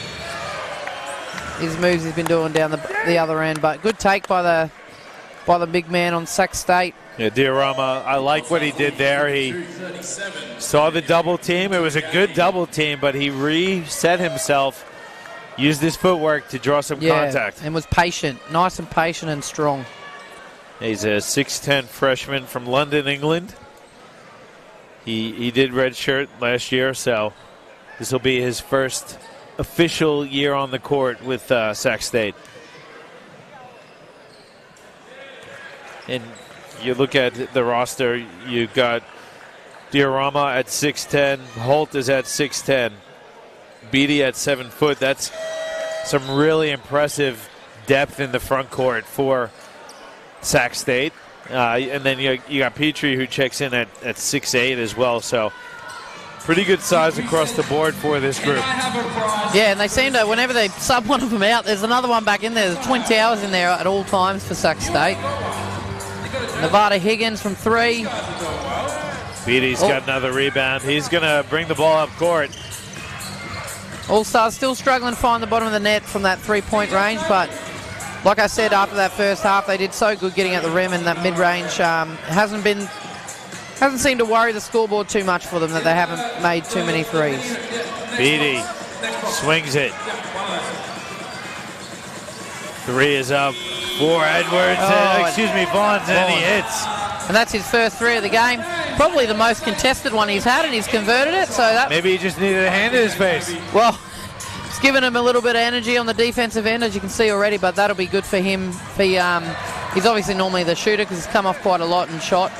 moves he's been doing down the other end. But good take by the big man on Sac State. Yeah, Diorama, I like what he did there. He saw the double team. It was a good double team, but he reset himself, used his footwork to draw some contact. And was patient, nice and patient and strong. He's a 6'10 freshman from London, England. He did redshirt last year, so this will be his first official year on the court with Sac State. And you look at the roster, you've got Diorama at 6'10", Holt is at 6'10", Beatty at 7 foot. That's some really impressive depth in the front court for Sac State. And then you got Petrie, who checks in at 6'8" as well. So pretty good size across the board for this group. Yeah, and they seem to, whenever they sub one of them out, there's another one back in there. There's Twin Towers in there at all times for Sac State. Nevada Higgins from 3. Beatty's got another rebound. He's going to bring the ball up court. All-Stars still struggling to find the bottom of the net from that 3-point range, but like I said, after that first half, they did so good getting at the rim, and that mid-range hasn't seemed to worry the scoreboard too much for them, that they haven't made too many threes. Beatty swings it. 3 is up for Edwards. Vaughns, and he hits. And that's his first 3 of the game. Probably the most contested one he's had, and he's converted it. So that maybe he just needed a hand in his face. Well, it's given him a little bit of energy on the defensive end, as you can see already, but that'll be good for him. He's obviously normally the shooter because he's come off quite a lot and shot.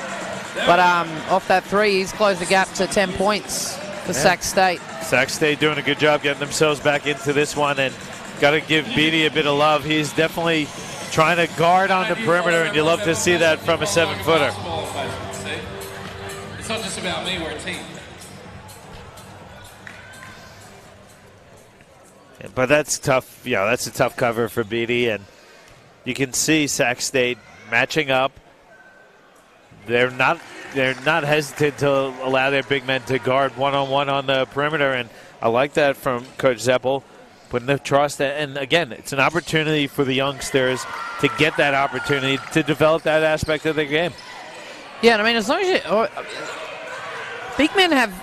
But off that 3, he's closed the gap to 10 points for Sac State. Sac State doing a good job getting themselves back into this one, and got to give Beatty a bit of love. He's definitely trying to guard on the perimeter, and you love to see that from a 7-footer. It's not just about me, we're a team. But that's tough. Yeah, that's a tough cover for Beatty, and you can see Sac State matching up. They're not they're not hesitant to allow their big men to guard one-on-one on the perimeter, and I like that from Coach Zeppel, putting the trust. And again, it's an opportunity for the youngsters to get that opportunity to develop that aspect of their game. Yeah, and I mean, as long as you, big men have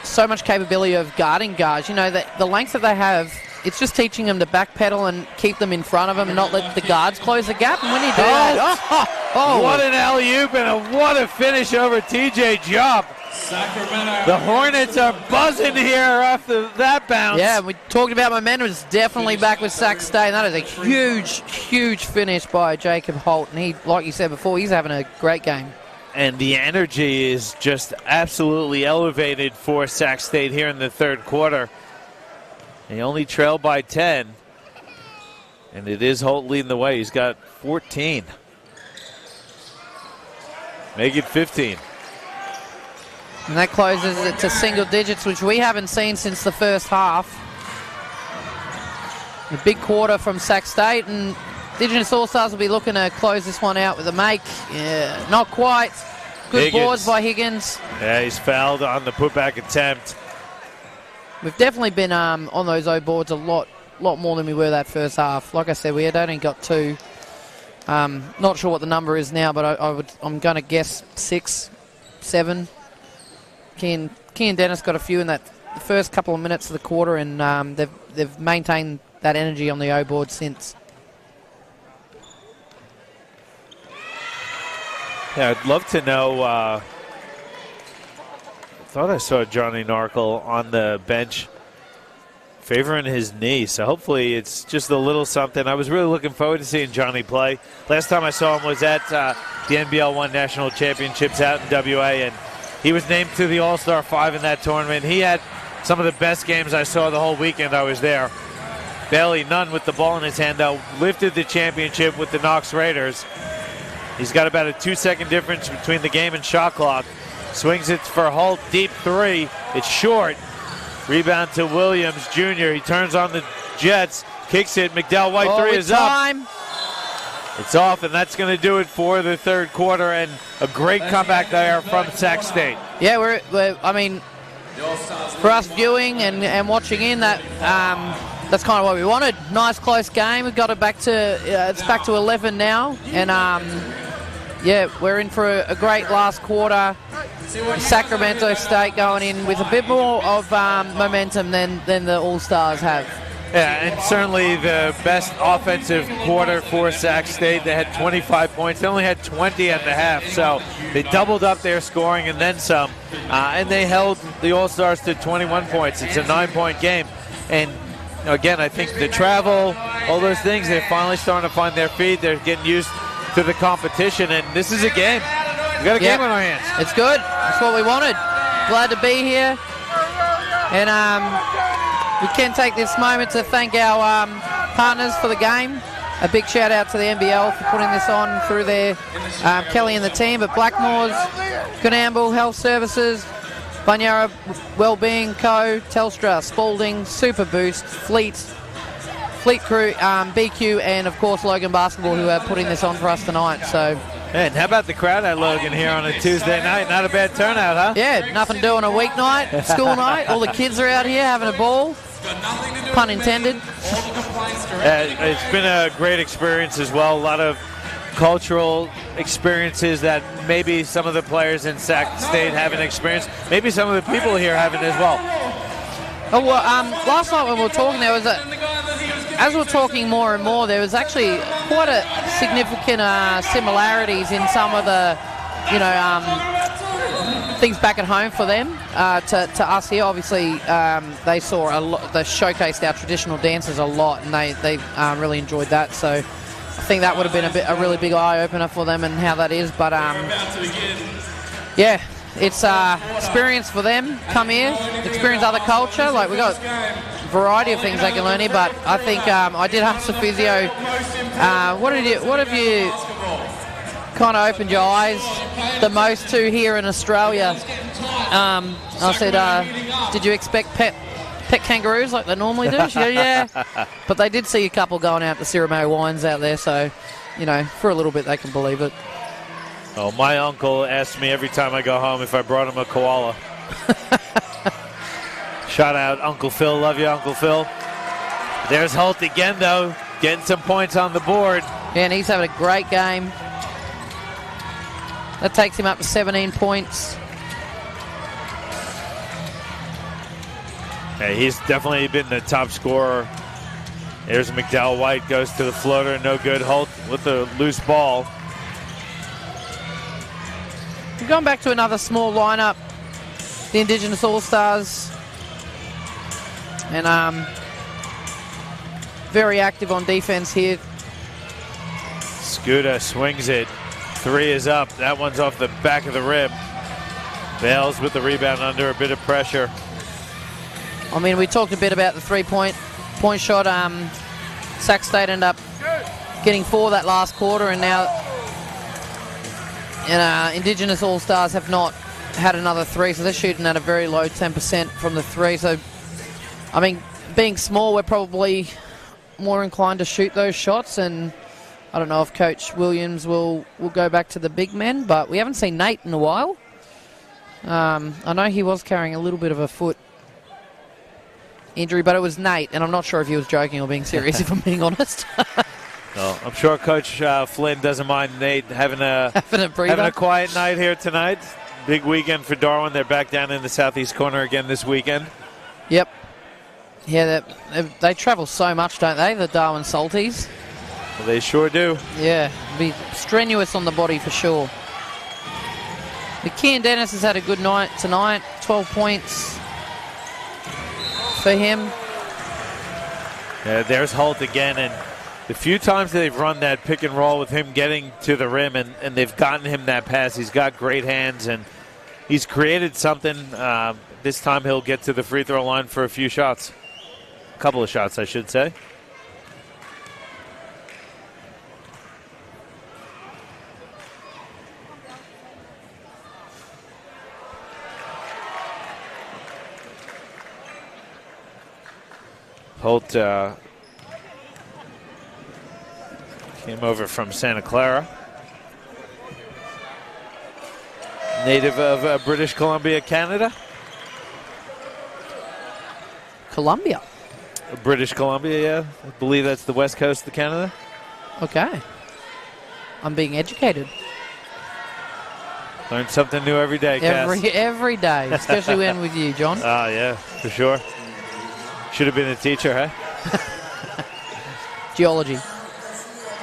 so much capability of guarding guards. You know, the length that they have, it's just teaching them to backpedal and keep them in front of them and not let the guards close the gap. And when you do that, what an alley-oop and what a finish over TJ Job. Sacramento. The Hornets are buzzing here after that bounce. Yeah, we talked about momentum. It's definitely back with Sac State. That is a huge, huge finish by Jacob Holt. And he, like you said before, he's having a great game. And the energy is just absolutely elevated for Sac State here in the third quarter. They only trail by 10. And it is Holt leading the way. He's got 14. Make it 15. And that closes it to single digits, which we haven't seen since the first half. A big quarter from Sac State, and Indigenous All-Stars will be looking to close this one out with a make. Yeah, not quite. Good Higgins. boards by Higgins. Yeah, he's fouled on the putback attempt. We've definitely been on those O boards a lot more than we were that first half. Like I said, we had only got 2. Not sure what the number is now, but I'm going to guess 6, 7. Kean Dennis got a few in the first couple of minutes of the quarter, and they've maintained that energy on the O board since. Yeah, I'd love to know. I thought I saw Johnny Narkle on the bench favoring his knee, so hopefully it's just a little something. I was really looking forward to seeing Johnny play. Last time I saw him was at the NBL 1 National Championships out in WA, and he was named to the All-Star 5 in that tournament. He had some of the best games I saw the whole weekend I was there. Bailey Nunn with the ball in his hand, though, lifted the championship with the Knox Raiders. He's got about a 2-second difference between the game and shot clock. Swings it for Holt, deep 3. It's short. Rebound to Williams Jr. He turns on the Jets, kicks it. McDowell White 3 is time. up. It's off, and that's going to do it for the third quarter, and a great comeback there from Sac State. Yeah, I mean, for us viewing and watching in, that's kind of what we wanted. Nice close game. We've got it back to it's back to 11 now, and yeah, we're in for a great last quarter. Sacramento State going in with a bit more of momentum than the All-Stars have. Yeah, and certainly the best offensive quarter for Sac State. They had 25 points. They only had 20 at the half, so they doubled up their scoring and then some. And they held the All-Stars to 21 points. It's a 9-point game. And again, I think the travel, all those things, they're finally starting to find their feet. They're getting used to the competition, and this is a game. We got a game on our hands. It's good. That's what we wanted. Glad to be here. And we can take this moment to thank our partners for the game. A big shout out to the NBL for putting this on through their Kelly and the team. But Blackmore's, Coonamble Health Services, Bunyara Wellbeing Co., Telstra, Spalding, Super Boost, Fleet Crew, BQ, and of course Logan Basketball, who are putting this on for us tonight. So. And how about the crowd at Logan here on a Tuesday night? Not a bad turnout, huh? Yeah, nothing to do on a weeknight, school night. All the kids are out here having a ball. Pun intended. It's been a great experience as well. A lot of cultural experiences that maybe some of the players in Sac State haven't experienced. Maybe some of the people here haven't as well. Oh, well, last night when we were talking, there was as we were talking more and more, there was actually quite a significant similarities in some of the, things back at home for them to us here. Obviously, they saw a lot. They showcased our traditional dances a lot, and they really enjoyed that. So I think that would have been a really big eye opener for them and how that is. But yeah, it's experience for them. Come here, experience other culture. Like we got a variety of things they can learn here. But I think I did ask the physio, what have you kind of opened your eyes the most to here in Australia? I said, did you expect pet kangaroos like they normally do? She goes, yeah. But they did see a couple going out to Siramo Wines out there, so, for a little bit they can believe it. Oh, my uncle asks me every time I go home if I brought him a koala. Shout out Uncle Phil. Love you, Uncle Phil. There's Holt again, though, getting some points on the board. Yeah, and he's having a great game. That takes him up to 17 points. Yeah, he's definitely been the top scorer. There's McDowell White, goes to the floater, no good. Holt with the loose ball. We're going back to another small lineup. The Indigenous All-Stars. And very active on defense here. Scooter swings it. 3 is up. That one's off the back of the rim. Bales with the rebound under a bit of pressure. I mean, we talked a bit about the three-point shot. Sac State ended up getting 4 that last quarter, and now Indigenous All-Stars have not had another 3, so they're shooting at a very low 10% from the 3. So, I mean, being small, we're probably more inclined to shoot those shots, and I don't know if Coach Williams will go back to the big men, but we haven't seen Nate in a while. I know he was carrying a little bit of a foot injury, but it was Nate, and I'm not sure if he was joking or being serious, if I'm being honest. Well, I'm sure Coach Flynn doesn't mind Nate having a quiet night here tonight. Big weekend for Darwin. They're back down in the southeast corner again this weekend. Yep. Yeah, they travel so much, don't they, the Darwin Salties? Well, they sure do. Yeah, be strenuous on the body for sure. McKeon Dennis has had a good night tonight. 12 points for him. Yeah, there's Holt again, and the few times they've run that pick and roll with him getting to the rim and they've gotten him that pass, he's got great hands and he's created something. This time he'll get to the free throw line for a few shots. A couple of shots, I should say. Holt came over from Santa Clara. Native of British Columbia, Canada. Columbia. British Columbia, yeah. I believe that's the west coast of Canada. Okay. I'm being educated. Learn something new every day, Cass. Every day, especially when with you, John. Ah, yeah, for sure. Should have been a teacher, huh? Geology.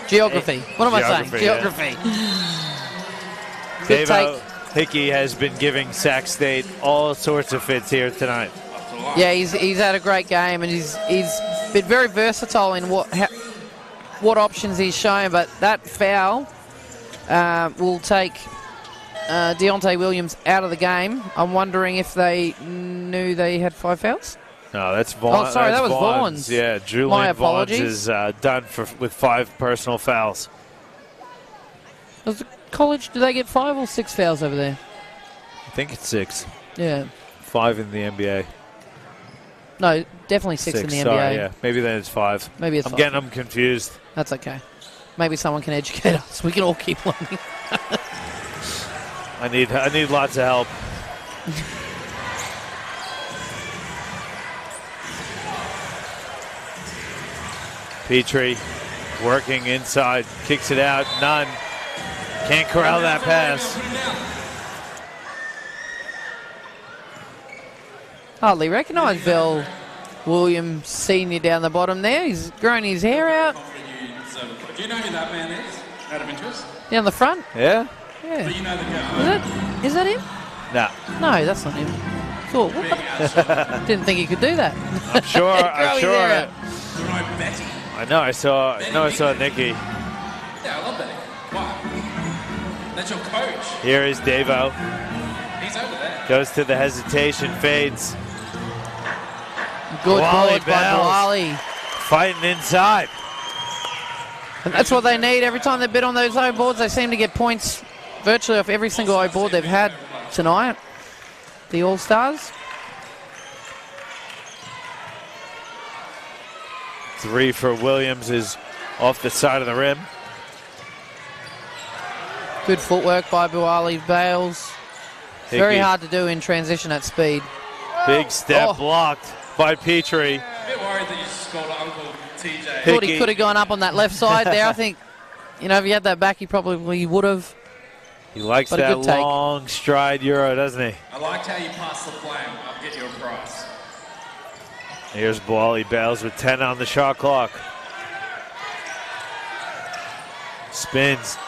Geography. What am I saying? Geography. Yeah. Good take. Hickey has been giving Sac State all sorts of fits here tonight. Yeah, he's had a great game, and he's been very versatile in what options he's showing. But that foul will take Deontay Williams out of the game. I'm wondering if they knew they had 5 fouls. No, that's Vaughn. Oh, sorry, that was Vaughn's. Yeah, Julian My Vaughn's apologies. is done with 5 personal fouls. Was the college, do they get 5 or 6 fouls over there? I think it's 6. Yeah. 5 in the NBA. No, definitely 6 in the NBA. Sorry, yeah. Maybe then it's 5. Maybe it's 5. I'm getting them confused. That's okay. Maybe someone can educate us. We can all keep learning. I need lots of help. Petrie working inside, kicks it out, none. Can't corral that pass. Hardly recognised Bill Williams Sr. down the bottom there. He's grown his hair out. Do you know who that man is? Out of interest? Down the front? Yeah? Yeah. But you know the guy. Is that him? No. No, that's not him. Thought, what? Didn't think he could do that. I'm sure. I'm sure. You know Betty? I know. I saw Nikki. Yeah, I love Betty. Why? That's your coach. Here is Davo. He's over there. Goes to the hesitation, fades. Good Wally board by Wally. Fighting inside. And that's what they need. Every time they bid on those low boards, they seem to get points virtually off every single low board they've had tonight. The All-Stars. 3 for Williams is off the side of the rim. Good footwork by Buali Bales. Hickey. Very hard to do in transition at speed. Big step blocked by Petrie. A bit worried that you scored Uncle TJ. Thought he could have gone up on that left side there. I think, you know, if he had that back, he probably would have. He likes But a that good take. long stride Euro, doesn't he? I liked how you passed the flame. I'll get you a prize. Here's Buali Bales with 10 on the shot clock. Spins.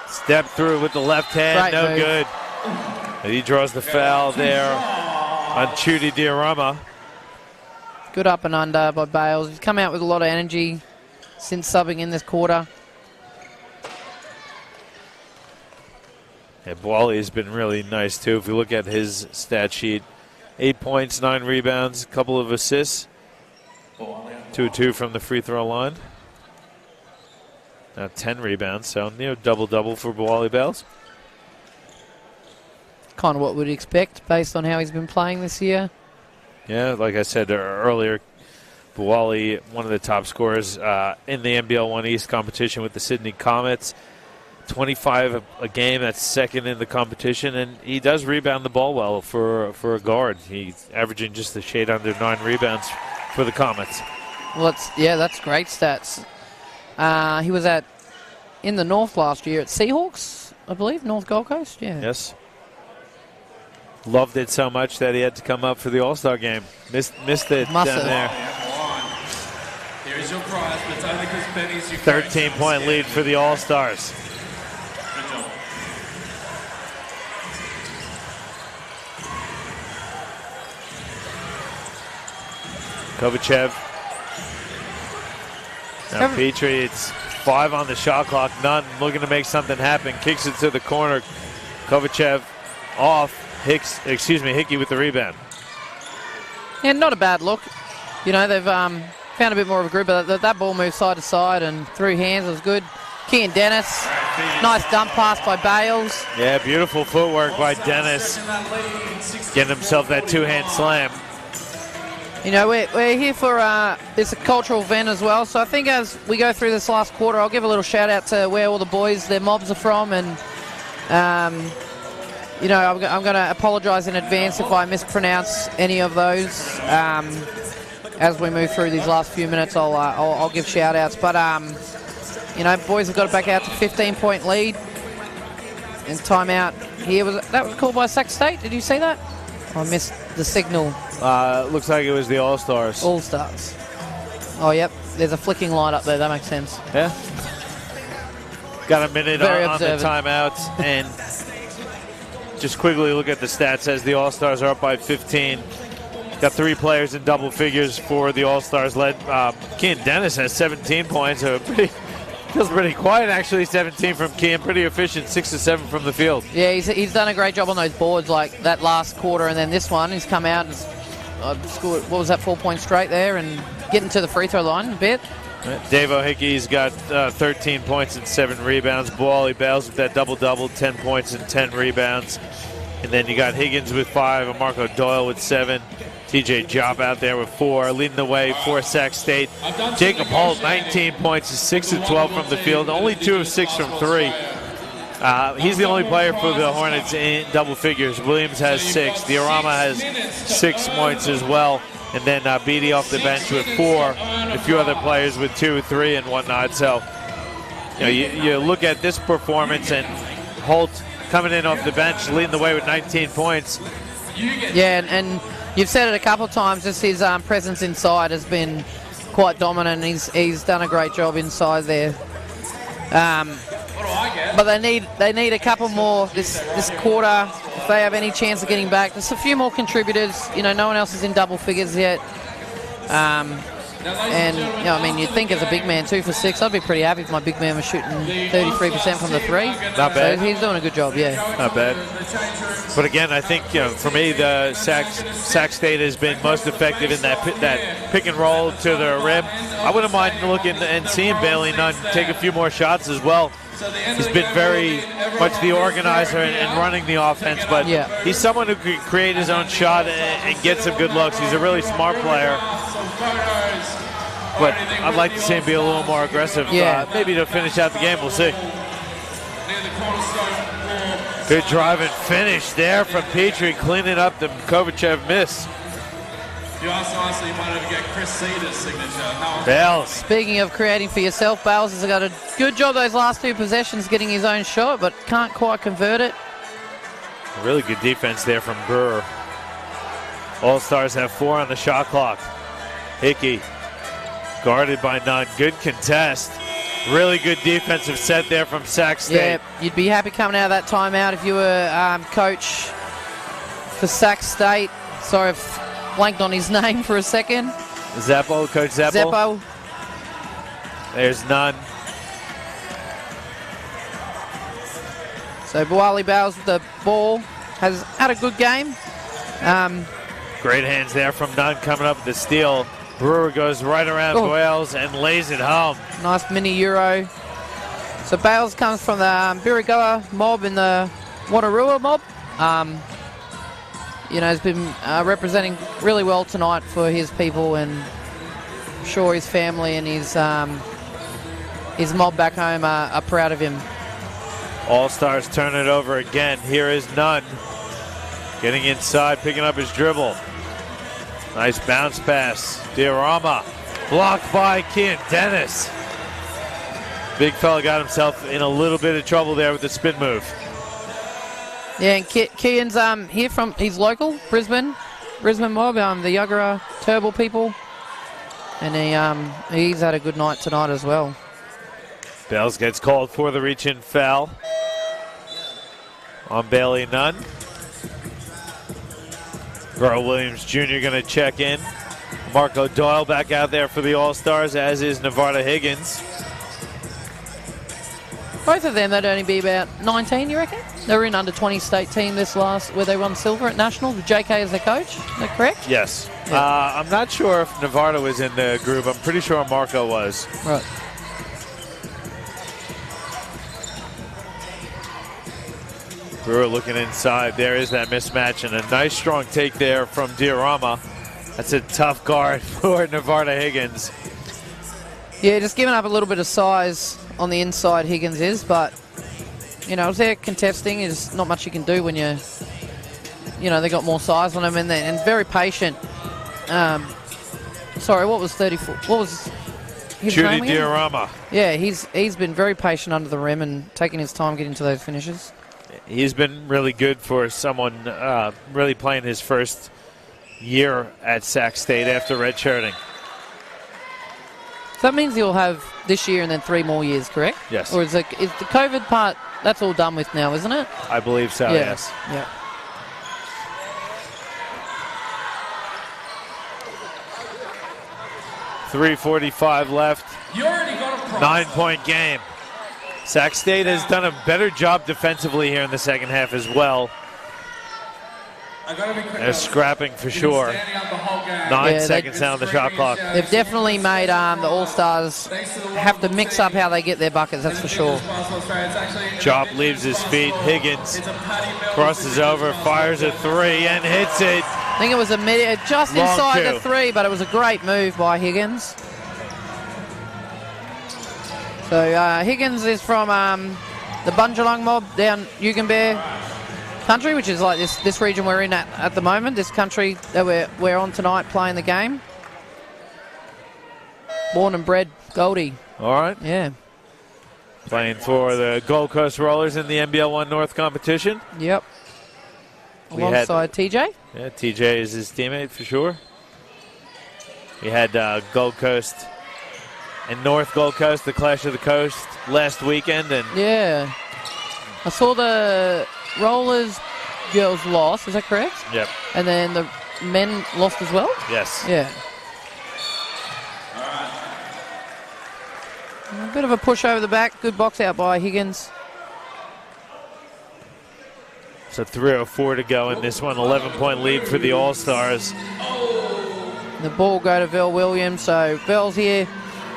Step through with the left hand. Great No move. good. And he draws the foul there on Chudy Diorama. Good up and under by Bales. He's come out with a lot of energy since subbing in this quarter. Yeah, Buali has been really nice too. If you look at his stat sheet, 8 points, 9 rebounds, a couple of assists. 2-2 from the free throw line. Now 10 rebounds, so near double-double for Buali Bales. Kind of what we'd expect based on how he's been playing this year. Yeah, like I said earlier, Buali, one of the top scorers in the NBL 1 East competition with the Sydney Comets. 25 a game, that's second in the competition, and he does rebound the ball well for a guard. He's averaging just a shade under 9 rebounds for the Comets. Well, that's great stats. He was in the North last year at Seahawks, I believe, North Gold Coast. Yeah. Yes. Loved it so much that he had to come up for the All-Star game. Missed it Must down have. there. Here is your prize, but it's only because Benny's your 13-point lead for the All-Stars. Good job. Kovacev. Now Petrie, it's 5 on the shot clock, none, looking to make something happen. Kicks it to the corner. Kovacev off. Hickey with the rebound. Yeah, not a bad look. You know, they've found a bit more of a group, but that ball moved side to side and through hands was good. Kean Dennis, nice dump pass by Bales. Yeah, beautiful footwork by Dennis. Getting himself that two-hand slam. You know, we're here for it's a cultural event as well, so I think as we go through this last quarter, I'll give a little shout out to where all the boys, their mobs are from, and you know, I'm going to apologise in advance if I mispronounce any of those. As we move through these last few minutes, I'll give shout outs, but you know, boys have got it back out to 15-point lead. And timeout here that was called by Sac State. Did you see that? I missed the signal. Looks like it was the All-Stars. All-Stars. Oh, yep. There's a flicking light up there. That makes sense. Yeah. Got a minute on the timeout. And just quickly look at the stats as the All-Stars are up by 15. Got 3 players in double figures for the All-Stars led. Kean Dennis has 17 points. So feels pretty quiet, actually. 17 from Kean. Pretty efficient. 6 to 7 from the field. Yeah, he's done a great job on those boards, like that last quarter, and then this one. He's come out and scored, what was that, 4 points straight there, and getting to the free throw line a bit. Davo Hickey's got 13 points and 7 rebounds. Buali Bales with that double-double, 10 points and 10 rebounds. And then you got Higgins with 5 and Marco Doyle with 7. TJ Job out there with 4, leading the way for Sac State. Jacob Holt, 19 points, is 6 of 12 from the field, only 2 of 6 from 3. He's the only player for the Hornets in double figures. Williams has 6. Diorama has 6 points as well. And then Beatty off the bench with 4. A few other players with 2, 3, and whatnot. So, you know, you look at this performance, and Holt coming in off the bench, leading the way with 19 points. Yeah, and you've said it a couple of times, just his presence inside has been quite dominant. He's done a great job inside there. But they need a couple more this quarter if they have any chance of getting back. There's a few more contributors. You know, no one else is in double figures yet. And, you know, I mean, you'd think as a big man, 2 for 6, I'd be pretty happy if my big man was shooting 33% from the 3. Not bad. So he's doing a good job, yeah. Not bad. But again, I think, you know, for me, the Sac State has been most effective in that pick and roll to the rim. I wouldn't mind looking and seeing Bailey Nunn take a few more shots as well. He's been very much the organizer and running the offense, but he's someone who can create his own shot and get some good looks. He's a really smart player. But I'd like to see him be a little more aggressive. Maybe to finish out the game, we'll see. near the cornerstone wall. Good drive and finish there from Petrie, cleaning up the Kovachev miss. If you ask nicely, you might even get Chris Cedar's signature. Bales. Speaking of creating for yourself, Bales has got a good job those last 2 possessions getting his own shot, but can't quite convert it. Really good defense there from Brewer. All-Stars have 4 on the shot clock. Hickey guarded by Nunn. Good contest. Really good defensive set there from Sac State. Yeah, you'd be happy coming out of that timeout if you were coach for Sac State. Sorry, I've blanked on his name for a second. Zeppo, Coach Zeppo. Zeppo. There's Nunn. So Buali Bales with the ball has had a good game. Great hands there from Nunn coming up with the steal. Brewer goes right around Bales and lays it home. Nice mini Euro. So Bales comes from the Birigoa mob in the Wanarua mob. You know, has been representing really well tonight for his people, and I'm sure his family and his mob back home are proud of him. All-Stars turn it over again. Here is Nunn. Getting inside, picking up his dribble. Nice bounce pass. Diorama blocked by Kean Dennis. Big fella got himself in a little bit of trouble there with the spin move. Yeah, and Kean's here from, he's local, Brisbane mob, the Yagara Turrbal people. And he's had a good night tonight as well. Bales gets called for the reach-in foul on Bailey Nunn. Earl Williams Jr. going to check in. Marco Doyle back out there for the All-Stars, as is Nevada Higgins. Both of them, they'd only be about 19, you reckon? They were in under-20 state team this last, where they won silver at Nationals with JK as their coach. Is that correct? Yes. Yeah. I'm not sure if Nevada was in the group. I'm pretty sure Marco was. Right. Brewer looking inside. There is that mismatch, and a nice strong take there from Diorama. That's a tough guard for Nevada Higgins. Yeah, just giving up a little bit of size on the inside, Higgins is, but, you know, if they're contesting, there's not much you can do when you know, they got more size on them, and very patient. Sorry, what was 34? What was his Judy name again? Diorama. Yeah, he's been very patient under the rim and taking his time getting to those finishes. He's been really good for someone really playing his first year at Sac State after redshirting. So that means he'll have this year and then 3 more years, correct? Yes. Or is the COVID part, that's all done with now, isn't it? I believe so, Yeah. yes. Yeah. .345 left. You already got a prize. 9-point game. Sac State has done a better job defensively here in the second half as well. They're scrapping for sure. 9 seconds down the shot clock. They've definitely made the All-Stars have to mix up how they get their buckets, that's for sure. Chop leaves his feet. Higgins crosses over, fires a 3, and hits it. I think it was just Long inside 2. the 3, but it was a great move by Higgins. So Higgins is from the Bunjalung mob down Yugambeh country, which is like this region we're in at the moment, this country that we're on tonight playing the game. Born and bred Goldie. All right. Yeah. Playing for the Gold Coast Rollers in the NBL 1 North competition. Yep. Alongside TJ. Yeah, TJ is his teammate for sure. We had Gold Coast and North Gold Coast, the Clash of the Coast, last weekend. And yeah. I saw the Rollers girls lost, is that correct? Yep. And then the men lost as well? Yes. Yeah. A bit of a push over the back. Good box out by Higgins. So 3:04 to go in this one. 11-point lead for the All-Stars. The ball go to Vel Williams. So Vel's here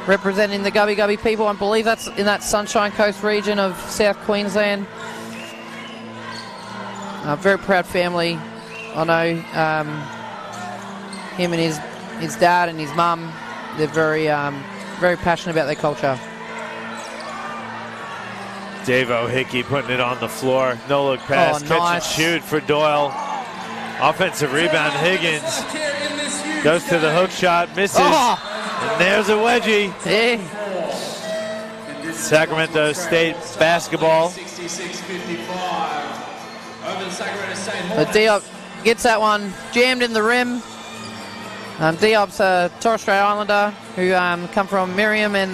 representing the Gubby Gubby people. I believe that's in that Sunshine Coast region of South Queensland. A very proud family. I know him and his dad and his mum, they're very passionate about their culture. Davo Hickey putting it on the floor. No-look pass, catch and shoot for Doyle. Offensive rebound, Higgins goes to the hook shot, misses, and there's a wedgie. Yeah. Sacramento State basketball. 66-55 over the Sacramento State But Diop gets that one jammed in the rim. Diop's a Torres Strait Islander who come from Miriam and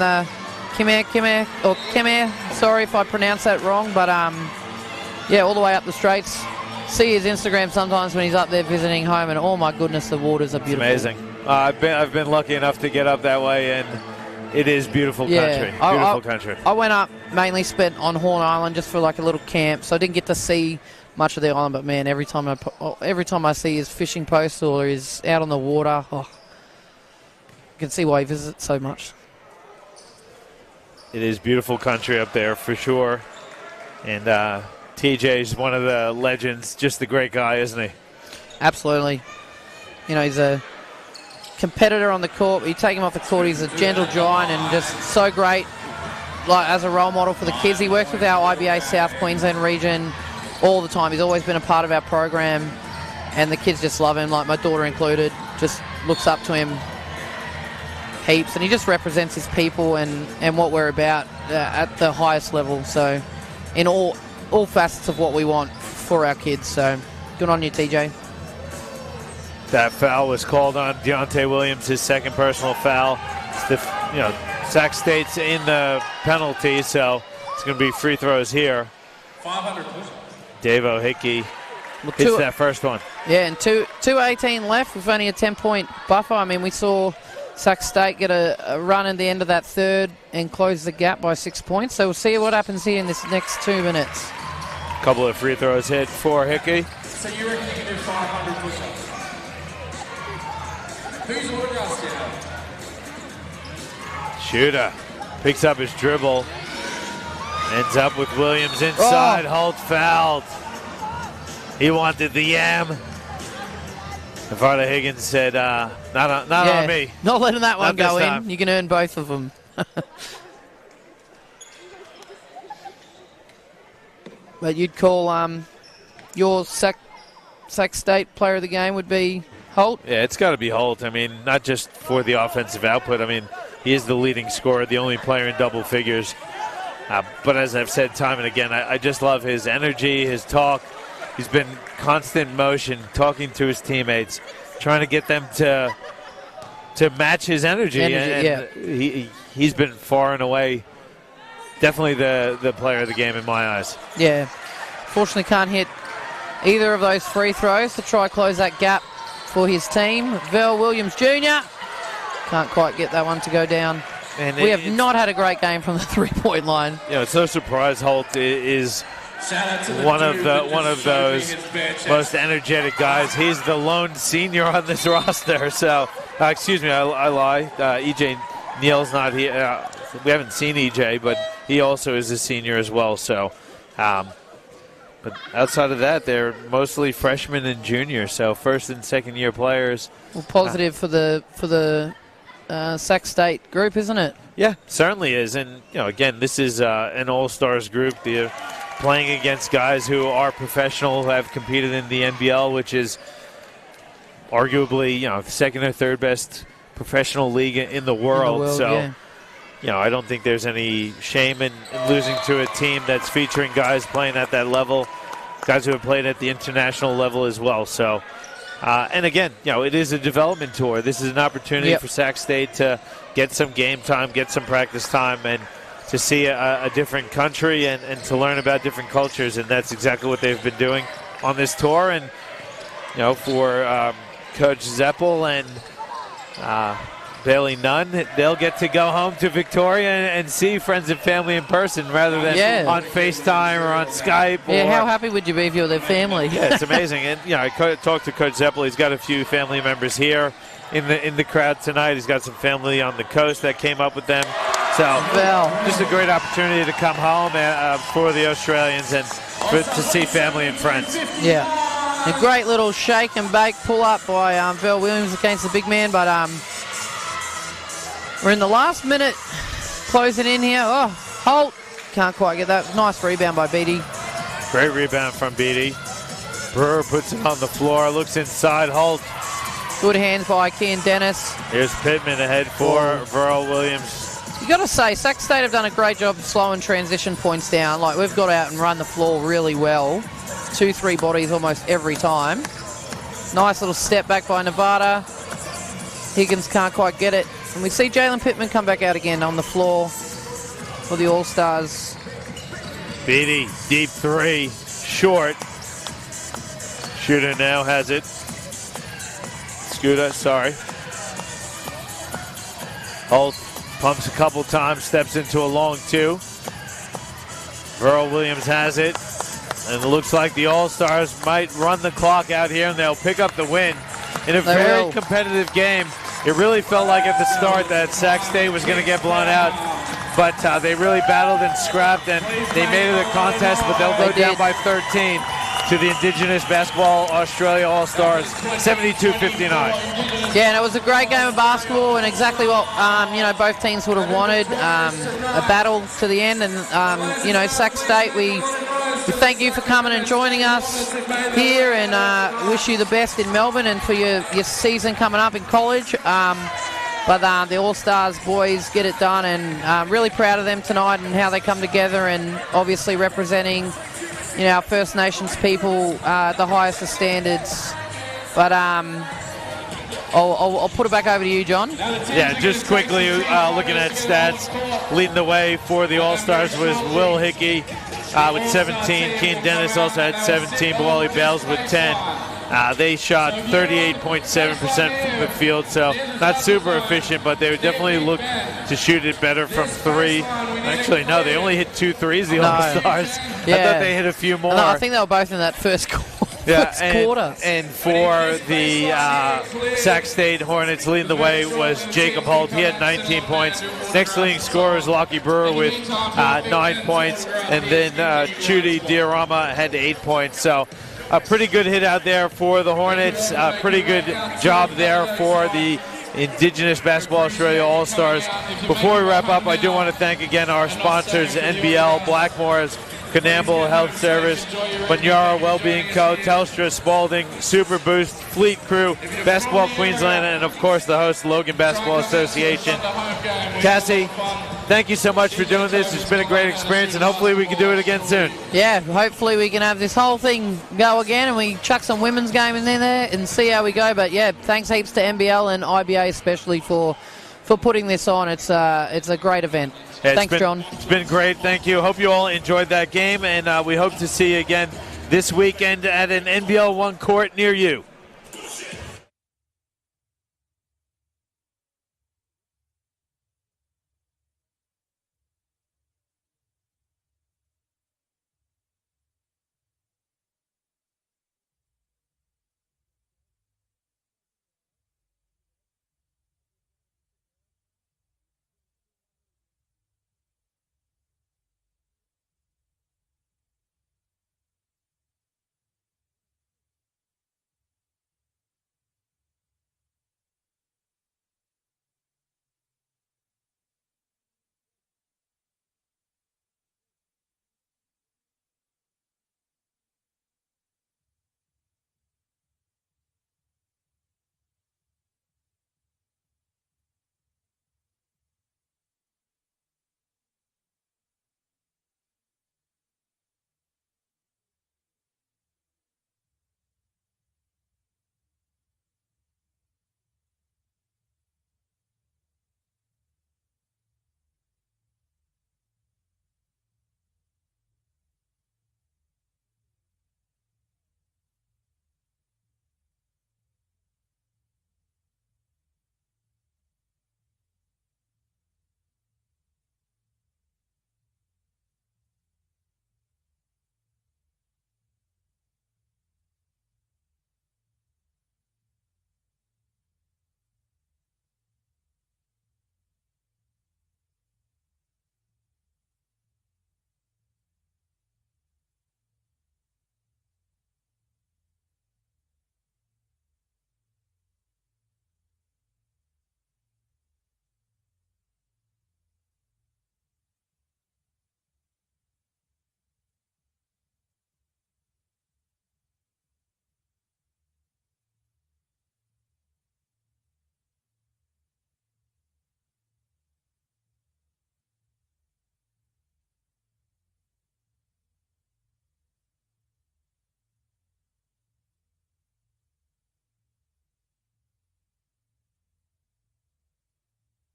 Khmer. Sorry if I pronounced that wrong, but yeah, all the way up the Straits. See his Instagram sometimes when he's up there visiting home, and oh my goodness, the waters are beautiful. It's amazing. I've been lucky enough to get up that way, and it is beautiful country. Beautiful country. I went up, mainly spent on Horn Island just for like a little camp, so I didn't get to see much of the island. But man, every time I see his fishing post or he's out on the water, you can see why he visits so much. It is beautiful country up there for sure, and TJ's one of the legends, just a great guy, isn't he? Absolutely. You know, he's a competitor on the court. You take him off the court, he's a gentle giant and just so great, like as a role model for the kids. He works with our IBA South Queensland region all the time. He's always been a part of our program, and the kids just love him, like my daughter included, just looks up to him heaps, and he just represents his people and what we're about at the highest level. So in all facets of what we want for our kids. So good on you, TJ. That foul was called on Deontay Williams, his second personal foul. Sac State's in the penalty, so it's going to be free throws here. 500. Davo Hickey hits that first one. Yeah, and 2:18 left with only a 10-point buffer. I mean, we saw Sac State get a run at the end of that third and close the gap by 6 points. So we'll see what happens here in this next 2 minutes. Couple of free throws hit for Hickey. So you reckon you can do 500 push-ups? Who's ordering us down? Shooter picks up his dribble. Ends up with Williams inside. Holt fouled. He wanted the yam. Nevada Higgins said, not on me. Not letting that one go in. Time. You can earn both of them. But you'd call your Sac State player of the game would be Holt? Yeah, it's got to be Holt. I mean, not just for the offensive output. I mean, he is the leading scorer, the only player in double figures. But as I've said time and again, I just love his energy, his talk. He's been constant motion, talking to his teammates, trying to get them to match his energy. He's been far and away definitely the player of the game in my eyes. Yeah. Fortunately can't hit either of those free throws to try close that gap for his team. Vel Williams Jr. can't quite get that one to go down. And we have not had a great game from the three-point line. It's no surprise Holt is one of those most energetic guys. He's the lone senior on this roster. So, excuse me, I lie. EJ Neal's not here. We haven't seen EJ, but he also is a senior as well. So, but outside of that, they're mostly freshmen and juniors. So, first and second year players. Well, positive for the Sac State group, isn't it? Yeah, certainly is. And again, this is an all-stars group. They're playing against guys who are professional, who have competed in the NBL, which is arguably the second or third best professional league in the world. I don't think there's any shame in losing to a team that's featuring guys playing at that level, guys who have played at the international level as well. So. And again, it is a development tour. This is an opportunity for Sac State to get some game time, get some practice time, and to see a different country and to learn about different cultures. And that's exactly what they've been doing on this tour. And, for Coach Zeppel and Bailey Nunn, they'll get to go home to Victoria and see friends and family in person rather than on FaceTime or on Skype. How happy would you be if you were their family? Yeah, it's amazing. And I talked to Coach Zeppel. He's got a few family members here in the crowd tonight. He's got some family on the coast that came up with them. So just a great opportunity to come home for the Australians and to see family and friends. Yeah. A great little shake and bake pull up by Vel Williams against the big man, but we're in the last minute closing in here. Holt can't quite get that. Nice rebound by Beatty. Great rebound from Beatty. Brewer puts it on the floor, looks inside, Holt. Good hands by Kian Dennis. Here's Pittman ahead for Verl Williams. You got to say, Sac State have done a great job slowing transition points down. Like, we've got out and run the floor really well. 2-3 bodies almost every time. Nice little step back by Nevada. Higgins can't quite get it. And we see Jalen Pittman come back out again on the floor for the All-Stars. Beatty, deep three, short. Shooter now has it. Scooter, sorry. Holt pumps a couple times, steps into a long two. Verl Williams has it. And it looks like the All-Stars might run the clock out here, and they'll pick up the win in a very competitive game. It really felt like at the start that Sac State was going to get blown out, but they really battled and scrapped, and they made it a contest, but they'll go down by 13 to the Indigenous Basketball Australia All-Stars, 72-59. Yeah, and it was a great game of basketball and exactly what, both teams would have wanted, a battle to the end. And, Sac State, we thank you for coming and joining us here, and wish you the best in Melbourne and for your season coming up in college. But the All-Stars boys get it done, and really proud of them tonight and how they come together, and obviously representing our First Nations people at the highest of standards. But I'll put it back over to you, John. Yeah, just quickly looking at stats, leading the way for the All-Stars was Will Hickey with 17. Keen Dennis also had 17. Wally Bales with 10. They shot 38.7% from the field, so not super efficient, but they would definitely look to shoot it better from three. Actually, no, they only hit 2 threes, the All-Stars. Yeah. I thought they hit a few more. No, I think they were both in that first quarter. And for the Sac State Hornets, leading the way was Jacob Holt. He had 19 points. Next leading scorer is Lockie Brewer with 9 points. And then Chudy Diorama had 8 points. So a pretty good hit out there for the Hornets. A pretty good job there for the Indigenous Basketball Australia All-Stars. Before we wrap up, I do want to thank again our sponsors, NBL, Blackmore's, Canamble Health Service, Banyara Wellbeing Co., Telstra, Spalding, Super Boost, Fleet Crew, Basketball Queensland, and of course the host, Logan Basketball Association. Cassie, thank you so much for doing this. It's been a great experience, and hopefully we can do it again soon. Yeah, hopefully we can have this whole thing go again, and we chuck some women's game in there and see how we go. But yeah, thanks heaps to NBL and IBA especially for putting this on. It's a great event. Yeah, thanks, John. It's been great. Thank you. Hope you all enjoyed that game, and we hope to see you again this weekend at an NBL 1 court near you.